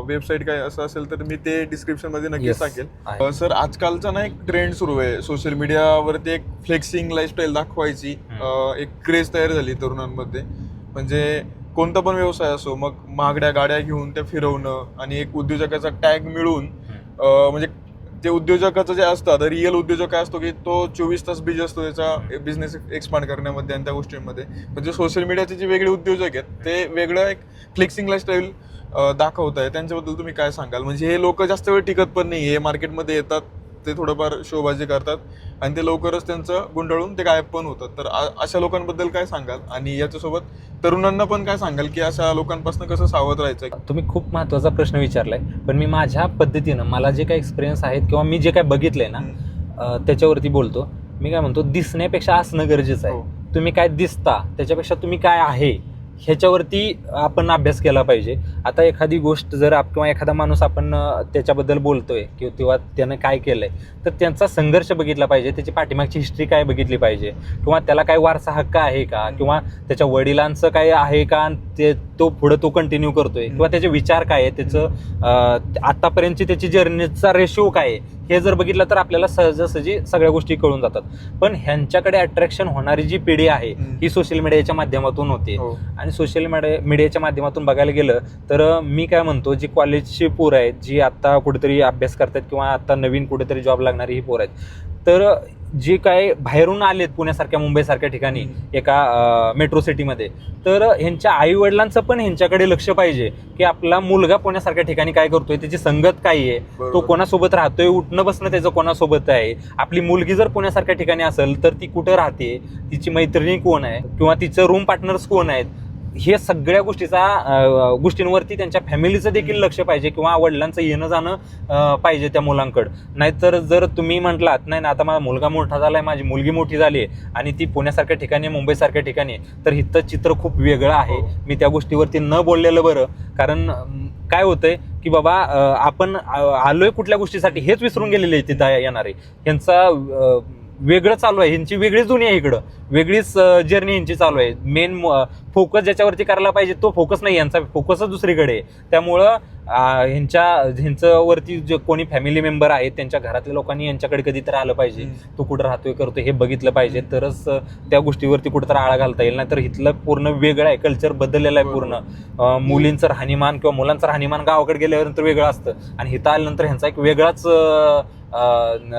वेबसाईट काही असं असेल तर मी ते डिस्क्रिप्शनमध्ये नक्कीच टाकेल. सर आजकालचा ना एक ट्रेंड सुरू आहे सोशल मीडियावरती, एक फ्लेक्सिंग लाईफस्टाईल दाखवायची एक क्रेज तयार झाली तरुणांमध्ये. म्हणजे कोणता पण व्यवसाय असो, मग महागड्या गाड्या घेऊन त्या फिरवणं आणि एक उद्योजकाचा टॅग मिळून म्हणजे ते उद्योजकाचं जे असतं, आता रिअल उद्योजक काय असतो की तो 24 तास बिझी असतो त्याचा बिझनेस एक्सपांड करण्यामध्ये आणि त्या गोष्टींमध्ये. म्हणजे सोशल मीडियाचे जे वेगळे उद्योजक आहेत ते वेगळं एक फ्लेक्सिंग लाईफस्टाईल दाखवत आहे, त्यांच्याबद्दल तुम्ही काय सांगाल? म्हणजे हे लोक जास्त वेळ टिकत पण नाही, हे मार्केटमध्ये येतात, ते थोडंफार शोबाजी करतात आणि ते लवकरच त्यांचं गुंडाळून ते गायब पण होतात. तर अशा लोकांबद्दल काय सांगाल? आणि याच्यासोबत तरुणांना पण काय सांगाल की अशा लोकांपासून कसं सावध राहायचं? तुम्ही खूप महत्त्वाचा प्रश्न विचारलाय, पण मी माझ्या पद्धतीनं मला जे काही एक्सपिरियन्स आहेत किंवा मी जे काय बघितलंय ना त्याच्यावरती बोलतो. मी काय म्हणतो, दिसण्यापेक्षा असणं गरजेचं आहे. तुम्ही काय दिसता त्याच्यापेक्षा तुम्ही काय आहे ह्याच्यावरती आपण अभ्यास केला पाहिजे. आता एखादी गोष्ट जर किंवा एखादा माणूस आपण त्याच्याबद्दल बोलतोय किंवा त्यानं काय केलंय, तर त्यांचा संघर्ष बघितला पाहिजे, त्याची पाठीमागची हिस्ट्री काय बघितली पाहिजे, किंवा त्याला काय वारसा हक्क आहे का, किंवा त्याच्या वडिलांचं काय आहे का, तो पुढे तो कंटिन्यू करतोय, किंवा त्याचे विचार काय आहे, त्याचं आतापर्यंतची त्याची जर्नीचा रेशो काय आहे, हे जर बघितलं तर आपल्याला सहजासहजी सगळ्या गोष्टी कळून जातात. पण ह्यांच्याकडे अट्रॅक्शन होणारी जी पिढी आहे ही सोशल मीडियाच्या माध्यमातून होते. आणि सोशल मीडियाच्या माध्यमातून बघायला गेलं तर मी काय म्हणतो, जी कॉलेजची पोरं आहेत, जी आता कुठेतरी अभ्यास करतात किंवा आता नवीन कुठेतरी जॉब लागणारी ही पोरं आहेत, तर जे काय बाहेरून आलेत पुण्यासारख्या मुंबईसारख्या ठिकाणी एका मेट्रो सिटीमध्ये, तर ह्यांच्या आई वडिलांचं पण ह्यांच्याकडे लक्ष पाहिजे की आपला मुलगा पुण्यासारख्या ठिकाणी काय करतोय, त्याची संगत काय आहे, तो कोणासोबत राहतोय, उठणं बसणं त्याचं कोणासोबत आहे, आपली मुलगी जर पुण्यासारख्या ठिकाणी असेल तर ती कुठं राहते, तिची मैत्रिणी कोण आहे किंवा तिचं रूम पार्टनर्स कोण आहेत, हे सगळ्या गोष्टींवरती त्यांच्या फॅमिलीचं देखील लक्ष पाहिजे किंवा वडिलांचं येणं जाणं पाहिजे त्या मुलांकडं. नाहीतर जर तुम्ही म्हटलात नाही ना आता माझा मुलगा मोठा झालाय, माझी मुलगी मोठी झाली आहे आणि ती पुण्यासारख्या ठिकाणी, मुंबईसारख्या ठिकाणी, तर इथं चित्र खूप वेगळं आहे. मी त्या गोष्टीवरती न बोललेलं बरं. कारण काय होतंय की बाबा आपण आलोय कुठल्या गोष्टीसाठी हेच विसरून गेलेले आहे तिथं येणारे. ह्यांचा वेगळं चालू आहे, ह्यांची वेगळीच दुनिया आहे, इकडं वेगळीच जर्नी ह्यांची चालू आहे. मेन फोकस ज्याच्यावरती करायला पाहिजे तो फोकस नाही, यांचा फोकसच दुसरीकडे आहे. त्यामुळं ह्यांच्यावरती जे कोणी फॅमिली मेंबर आहेत त्यांच्या घरातल्या लोकांनी यांच्याकडे कधीतरी आलं पाहिजे, तो कुठं राहतोय करतोय हे बघितलं पाहिजे, तरच त्या गोष्टीवरती कुठंतरी आळा घालता येईल. नाही तर इथलं पूर्ण वेगळं आहे, कल्चर बदललेलं आहे पूर्ण. मुलींचं राहणीमान किंवा मुलांचं राहणीमान गावाकडे गेल्यानंतर वेगळं असतं आणि इथं आल्यानंतर ह्यांचा एक वेगळाच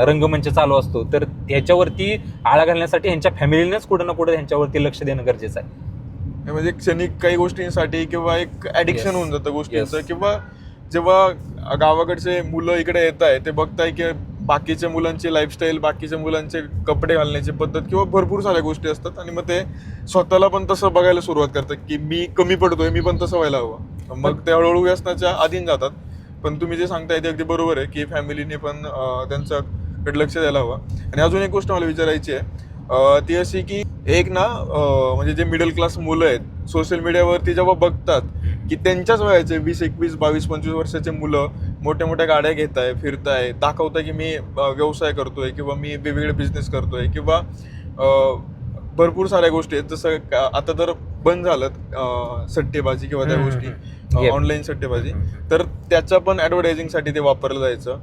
रंगमंच चालू असतो. तर ह्याच्यावरती आळा घालण्यासाठी ह्यांच्या फॅमिलीनेच कुठं ना कुठं ह्यांच्यावरती लक्ष देणं गरजेचं आहे. म्हणजे क्षणिक काही गोष्टींसाठी किंवा एक ऍडिक्शन होऊन जातं गोष्टींचं. किंवा जेव्हा गावाकडचे मुलं इकडे येत आहे ते बघताय की बाकीच्या मुलांची लाईफस्टाईल, बाकीच्या मुलांचे कपडे घालण्याची पद्धत किंवा भरपूर साऱ्या गोष्टी असतात आणि मग ते स्वतःला पण तसं बघायला सुरुवात करतात की मी कमी पडतोय, मी पण तसं व्हायला हवं. मग ते हळूहळू व्यसनाच्या अधीन जातात. पण तुम्ही जे सांगताय ते अगदी बरोबर आहे की फॅमिलीने पण त्यांचं कडे लक्ष द्यायला हवं. आणि अजून एक गोष्ट मला विचारायची आहे, ती अशी की एक ना म्हणजे जे मिडल क्लास मुलं आहेत सोशल मीडियावरती जेव्हा बघतात की त्यांच्याच वयाचे 20, 21, 22, 25 वर्षाचे मुलं मोठ्या मोठ्या गाड्या घेत आहे, फिरताय, दाखवताय की मी व्यवसाय करतोय किंवा मी वेगवेगळे बिझनेस करतोय किंवा भरपूर साऱ्या गोष्टी आहेत. जसं आता तर बंद झालं सट्टेबाजी किंवा त्या गोष्टी, ऑनलाईन सट्टेबाजी, तर त्याच्या पण ॲडव्हर्टायझिंगसाठी ते वापरलं जायचं.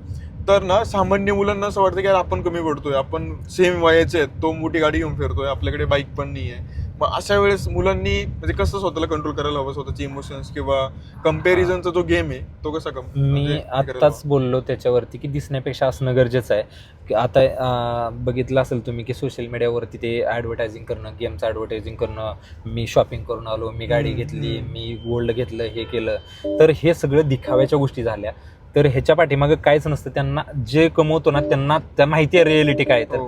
तर ना सामान्य मुलांना असं वाटतं की यार आपण कमी पडतोय, आपण सेम वयाचे आहेत, तो मोठी गाडी घेऊन फिरतोय, आपल्याकडे बाईक पण नाही आहे. मग अशा वेळेस मुलांनी म्हणजे कसं स्वतःला कंट्रोल करायला हवं, स्वतःचे इमोशन्स किंवा कम्पॅरिझनचा जो गेम आहे तो कसा मी आत्ताच बोललो त्याच्यावरती की दिसण्यापेक्षा असणं गरजेचं आहे. की आता बघितलं असेल तुम्ही की सोशल मीडियावरती ते ॲडव्हर्टायझिंग करणं, गेमचं ॲडव्हर्टायझिंग करणं, मी शॉपिंग करून आलो, मी गाडी घेतली, मी गोल्ड घेतलं, हे केलं, तर हे सगळं दिखाव्याच्या गोष्टी झाल्या. तर ह्याच्या पाठीमागं काहीच नसतं. त्यांना जे कमवतो ना त्यांना त्या माहिती आहे रिएलिटी काय. तर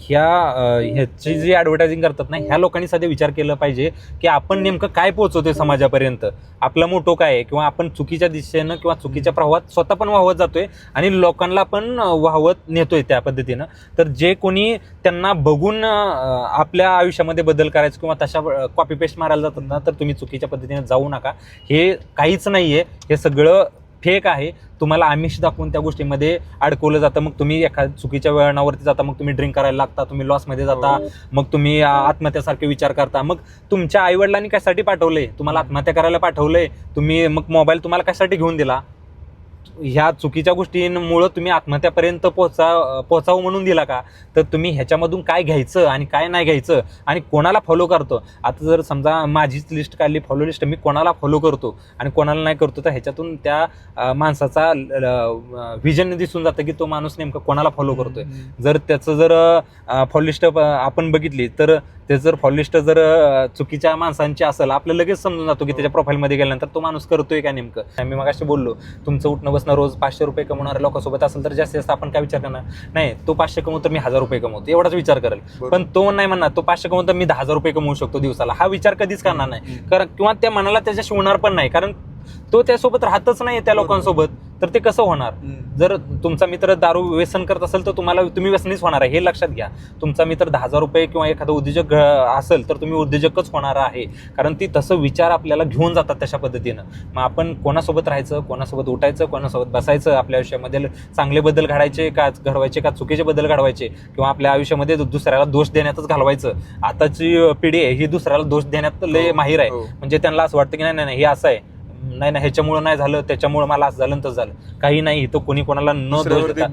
ह्याची जी ॲडव्हर्टायझिंग करतात ना, ह्या लोकांनी सध्या विचार केला पाहिजे की आपण नेमकं काय पोहोचवतोय समाजापर्यंत, आपला मोठो काय आहे, किंवा आपण चुकीच्या दिशेनं किंवा चुकीच्या प्रवाहात स्वतः पण वाहवत जातोय आणि लोकांना पण वाहवत नेतोय त्या पद्धतीनं. तर जे कोणी त्यांना बघून आपल्या आयुष्यामध्ये बदल करायचं किंवा तशा कॉपी पेस्ट मारायला जातात ना, तर तुम्ही चुकीच्या पद्धतीने जाऊ नका. हे काहीच नाहीये, हे सगळं फेक आहे. तुम्हाला आमिष दाखवून त्या गोष्टीमध्ये अडकवलं जातं. मग तुम्ही एखाद्या चुकीच्या वळणावरती जाता, मग तुम्ही ड्रिंक करायला लागता, तुम्ही लॉसमध्ये जाता, मग तुम्ही आत्महत्यासारखे विचार करता. मग तुमच्या आईवडिलांनी कशासाठी पाठवलंय, तुम्हाला आत्महत्या करायला पाठवलंय, तुम्ही मग मोबाईल तुम्हाला कशासाठी घेऊन दिला, ह्या चुकीच्या गोष्टींमुळं तुम्ही आत्महत्यापर्यंत पोहोचावं म्हणून दिला का. तर तुम्ही ह्याच्यामधून काय घ्यायचं आणि काय नाही घ्यायचं आणि कोणाला फॉलो करतो. आता जर समजा माझीच लिस्ट काढली, फॉलो लिस्ट, मी कोणाला फॉलो करतो आणि कोणाला नाही करतो, तर ह्याच्यातून त्या माणसाचा व्हिजन दिसून जातं की तो माणूस नेमका कोणाला फॉलो करतोय. जर त्याचं जर फॉलो लिस्ट आपण बघितली तर ते जर फॉलो लिस्ट जर चुकीच्या माणसांची असेल, आपल्याला लगेच समजून जातो की त्याच्या प्रोफाईलमध्ये गेल्यानंतर तो माणूस करतोय का नेमकं. मी मगाशी बोललो, तुमचं उठणं बसणं रोज 500 रुपये कमवणाऱ्या लोकांसोबत असेल तर जास्तीत जास्त आपण काय विचार करणार, नाही तो 500 कमवतो मी 1000 रुपये कमवतो, एवढाच विचार करेल. पण तो नाही म्हणणार तो 500 कमवतो मी 10,000 रुपये कमवू शकतो दिवसाला, हा विचार कधीच करणार नाही. कारण किंवा त्या मनाला त्याच्याशी होणार पण नाही, कारण तो त्यासोबत राहतच नाही त्या लोकांसोबत. तर ते कसं होणार. जर तुमचा मित्र दारू व्यसन करत असेल तर तुम्ही व्यसनीच होणार आहे, हे लक्षात घ्या. तुमचा मित्र 10,000 रुपये किंवा एखादा उद्योजक असेल तर तुम्ही उद्योजकच होणार आहे, कारण ती तसं विचार आपल्याला घेऊन जातात तशा पद्धतीनं. मग आपण कोणासोबत राहायचं, कोणासोबत उठायचं, कोणासोबत बसायचं, आपल्या आयुष्यामध्ये चांगले बदल घडवायचे का चुकीचे बदल घडवायचे, किंवा आपल्या आयुष्यामध्ये दुसऱ्याला दोष देण्यातच घालवायचं. आताची पिढी आहे ही दुसऱ्याला दोष देण्यात लय माहीर आहे. म्हणजे त्यांना असं वाटतं की नाही हे असं आहे, नाही ह्याच्यामुळं नाही झालं, त्याच्यामुळं मला असं झालं तसं झालं. काही नाही, इथं कोणी कोणाला न दोष देता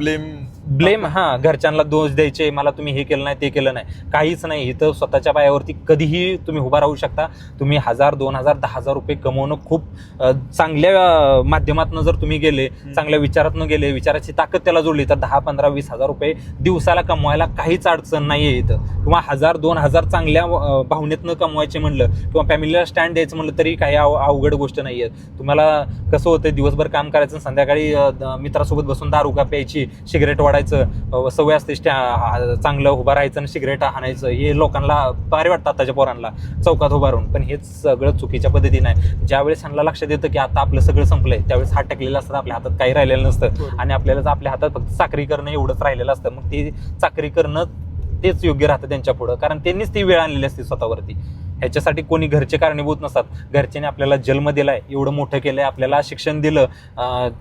ब्लेम घरच्यांना दोष द्यायचे, मला तुम्ही हे केलं नाही ते केलं नाही, काहीच नाही. इथं स्वतःच्या पायावरती कधीही तुम्ही उभा राहू शकता. तुम्ही 1000, 2000, 10,000 रुपये कमवणं खूप चांगल्या माध्यमातून जर तुम्ही गेले, चांगल्या विचारातून गेले, विचाराची ताकद त्याला जोडली, तर 10, 15, 20,000 रुपये दिवसाला कमवायला काहीच अडचण नाहीये इथं. किंवा 1000, 2000 चांगल्या भावनेतनं कमवायचे म्हणलं किंवा फॅमिलीला स्टँड द्यायचं म्हणलं तरी काही अवघड गोष्ट नाहीये. तुम्हाला कसं होतं, दिवसभर काम करायचं, संध्याकाळी मित्रासोबत बसून दारू का प्यायची, सिगरेट वाढायचं सवय असते, चांगलं उभं राहायचं आणि सिगरेट हाणायचं, हे लोकांना भारी वाटतं आताच्या पोरांना चौकात उभा राहून. पण हेच सगळं चुकीच्या पद्धतीने आहे. ज्यावेळेस ह्यांना लक्षात येतं की आता आपलं सगळं संपलंय, त्यावेळेस हात टेकलेलं असतं, आपल्या हातात काही राहिलेलं नसतं आणि आपल्याला आपल्या हातात फक्त चाकरी करणं एवढंच राहिलेलं असतं. मग ते चाकरी करणं तेच योग्य राहतं त्यांच्या पुढं, कारण त्यांनीच ती वेळ आणलेली असते स्वतःवरती. ह्याच्यासाठी कोणी घरचे कारणीभूत नसतात. घरच्यांनी आपल्याला जन्म दिलाय, एवढं मोठं केलंय, आपल्याला शिक्षण दिलं,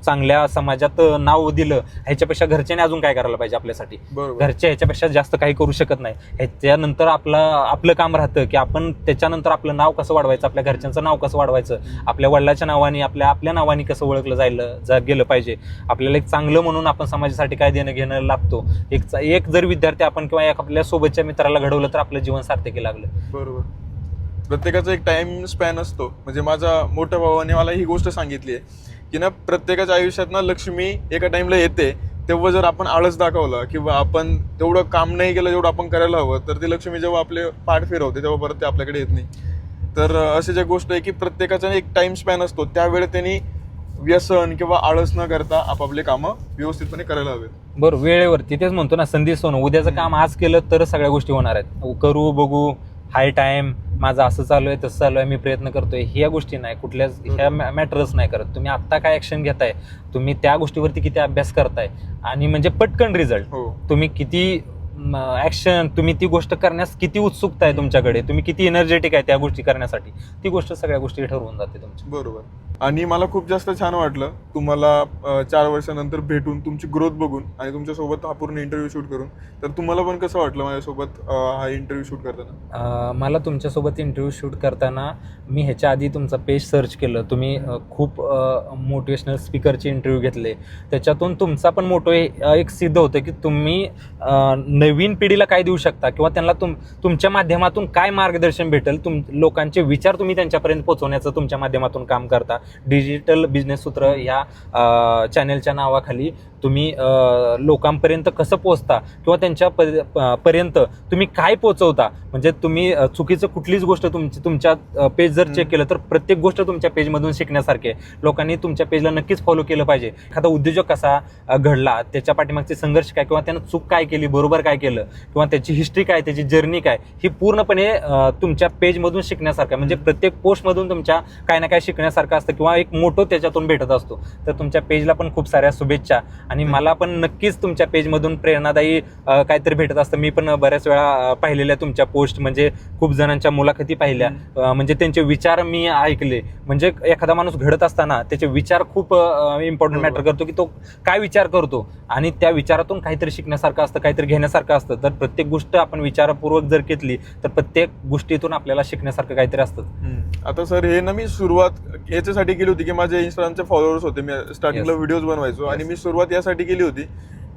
चांगल्या समाजात नाव दिलं, ह्याच्यापेक्षा घरच्यांनी अजून काय करायला पाहिजे आपल्यासाठी. घरचे ह्याच्यापेक्षा जास्त काही करू शकत नाही. ह्याच्यानंतर आपलं काम राहतं की आपण त्याच्यानंतर आपलं नाव कसं वाढवायचं, आपल्या घरच्यांचं नाव कसं वाढवायचं, आपल्या वडिलाच्या नावाने आपल्या नावाने कसं ओळखलं गेलं पाहिजे. आपल्याला एक चांगलं म्हणून आपण समाजासाठी काय देणं घेणं लागतो. एक जर विद्यार्थी आपण किंवा आपल्या सोबतच्या मित्राला घडवलं तर आपलं जीवन सार्थकी लागलं. बरोबर. प्रत्येकाचा एक टाइम स्पॅन असतो. म्हणजे माझ्या मोठ्या भावाने मला ही गोष्ट सांगितली आहे की ना, प्रत्येकाच्या आयुष्यात ना लक्ष्मी एका टाइमला येते, तेव्हा जर आपण आळस दाखवला किंवा आपण तेवढं काम नाही केलं जेवढं आपण करायला हवं, तर ती लक्ष्मी जेव्हा आपले पाठ फिरवते तेव्हा परत ते आपल्याकडे येत नाही. तर अशी जी गोष्ट आहे की प्रत्येकाचा एक टाइम स्पॅन असतो, त्यावेळेस त्यांनी व्यसन किंवा आळस न करता आपापले कामं व्यवस्थितपणे करायला हवेत. बरोबर, वेळेवरती. तेच म्हणतो ना, संधी सोनं. उद्याचं काम आज केलं तर सगळ्या गोष्टी होणार आहेत. करू बघू, हाय टाइम, माझं असं चालू आहे तसं चालू आहे मी प्रयत्न करतोय, ह्या गोष्टी नाही, कुठल्याच ह्या मॅटरच नाही करत. तुम्ही आत्ता काय ऍक्शन घेताय, तुम्ही त्या गोष्टीवरती किती अभ्यास करताय आणि म्हणजे पटकन रिझल्ट, हो. तुम्ही किती ऍक्शन, तुम्ही ती गोष्ट करण्यास किती उत्सुकता आहे तुमच्याकडे, तुम्ही किती एनर्जेटिक आहे त्या गोष्टी करण्यासाठी, ती गोष्ट सगळ्या गोष्टी ठरवून जाते तुमची. बरोबर. आणि मला खूप जास्त छान वाटलं तुम्हाला 4 वर्षानंतर भेटून, तुमची ग्रोथ बघून आणि तुमच्यासोबत हा पूर्ण इंटरव्ह्यू शूट करून. तर तुम्हाला पण कसं वाटलं माझ्यासोबत हा इंटरव्ह्यू शूट करताना? मला तुमच्यासोबत इंटरव्ह्यू शूट करताना मी ह्याच्या आधी तुमचं पेज सर्च केलं, तुम्ही खूप मोटिवेशनल स्पीकरचे इंटरव्ह्यू घेतले, त्याच्यातून तुमचा पण मोठं एक सिद्ध होतं की तुम्ही नवीन पिढीला काय देऊ शकता किंवा त्यांना तुमच्या माध्यमातून काय मार्गदर्शन भेटेल, लोकांचे विचार तुम्ही त्यांच्यापर्यंत पोहोचवण्याचं तुमच्या माध्यमातून काम करता. डिजिटल बिझनेस सूत्र या चॅनेलच्या नावाखाली तुम्ही लोकांपर्यंत कसं पोहोचता किंवा त्यांच्या पर्यंत तुम्ही काय पोहोचवता, म्हणजे तुम्ही चुकीचं कुठलीच गोष्ट तुमच्या पेज जर चेक केलं तर प्रत्येक गोष्ट तुमच्या पेजमधून शिकण्यासारखी आहे. लोकांनी तुमच्या पेजला नक्कीच फॉलो केलं पाहिजे. एखादा उद्योजक कसा घडला, त्याच्या पाठीमागचे संघर्ष काय किंवा त्यानं चूक काय केली, बरोबर काय केलं किंवा त्याची हिस्ट्री काय, त्याची जर्नी काय, ही पूर्णपणे तुमच्या पेजमधून शिकण्यासारखं आहे. म्हणजे प्रत्येक पोस्टमधून तुमच्या काय ना काय शिकण्यासारखं असतं किंवा एक मोठं त्याच्यातून भेटत असतो. तर तुमच्या पेजला पण खूप साऱ्या शुभेच्छा आणि मला पण नक्कीच तुमच्या पेजमधून प्रेरणादायी काहीतरी भेटत असतं. मी पण बऱ्याच वेळा पाहिलेल्या तुमच्या पोस्ट, म्हणजे खूप जणांच्या मुलाखती पाहिल्या, म्हणजे त्यांचे विचार मी ऐकले. म्हणजे एखादा माणूस घडत असताना त्याचे विचार खूप इम्पॉर्टंट मॅटर करतो की तो काय विचार करतो आणि त्या विचारातून काहीतरी शिकण्यासारखं असतं, काहीतरी घेण्यासारखं असतं. तर प्रत्येक गोष्ट आपण विचारपूर्वक जर घेतली तर प्रत्येक गोष्टीतून आपल्याला शिकण्यासारखं काहीतरी असतं. आता सर हे ना, मी सुरुवात याच्यासाठी केली होती की माझे इंस्टाग्रामचे फॉलोअर्स होते, मी स्टार्टिंगला व्हिडिओज बनवायचो आणि मी सुरुवात यासाठी केली होती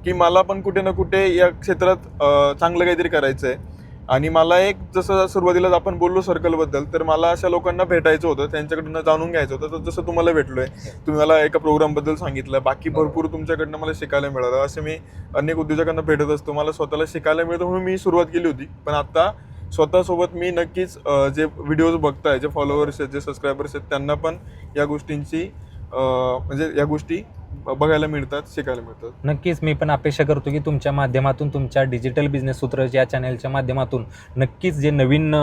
की मला पण कुठे ना कुठे या क्षेत्रात चांगलं काहीतरी करायचं आहे. आणि मला एक, जसं सुरुवातीलाच आपण बोललो सर्कलबद्दल, तर मला अशा लोकांना भेटायचं होतं, त्यांच्याकडनं जाणून घ्यायचं होतं. तर जसं तुम्हाला भेटलोय, तुम्ही मला एका प्रोग्रामबद्दल सांगितलं, बाकी भरपूर तुमच्याकडनं मला शिकायला मिळालं. असं मी अनेक उद्योजकांना भेटत असतो, मला स्वतःला शिकायला मिळतं म्हणून मी सुरुवात केली होती. पण आता स्वतःसोबत मी नक्कीच जे व्हिडिओज बघताय, जे फॉलोअर्स आहेत, जे सबस्क्रायबर्स आहेत, त्यांना पण या गोष्टींची म्हणजे या गोष्टी बघायला मिळतात, शिकायला मिळतात. नक्कीच मी पण अपेक्षा करतो की तुमच्या माध्यमातून, तुमच्या डिजिटल बिझनेस सूत्र या चॅनलच्या माध्यमातून नक्कीच जे नवीन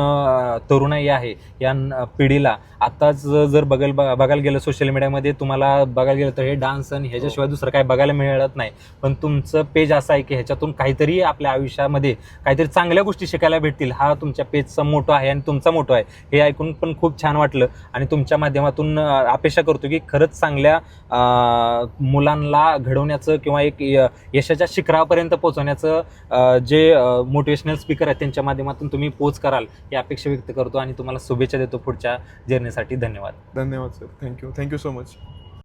तरुणाई आहे या पिढीला, आताच जर बघायला गेलं सोशल मीडियामध्ये, तुम्हाला बघायला गेलं तर हे डान्स आणि ह्याच्याशिवाय दुसरं काही बघायला मिळत नाही. पण तुमचं पेज असं आहे की ह्याच्यातून काहीतरी आपल्या आयुष्यामध्ये काहीतरी चांगल्या गोष्टी शिकायला भेटतील. हा तुमच्या पेजचा मोठो आहे आणि तुमचा मोठो आहे, हे ऐकून पण खूप छान वाटलं. आणि तुमच्या माध्यमातून अपेक्षा करतो की खरंच चांगल्या मुलांना घडवण्याचं किंवा एक यशाच्या शिखरापर्यंत पोहोचवण्याचं जे मोटिवेशनल स्पीकर आहेत त्यांच्या माध्यमातून तुम्ही पोच कराल ही अपेक्षा व्यक्त करतो आणि तुम्हाला शुभेच्छा देतो पुढच्या जर्नीसाठी. धन्यवाद. धन्यवाद सर, थँक्यू सो मच.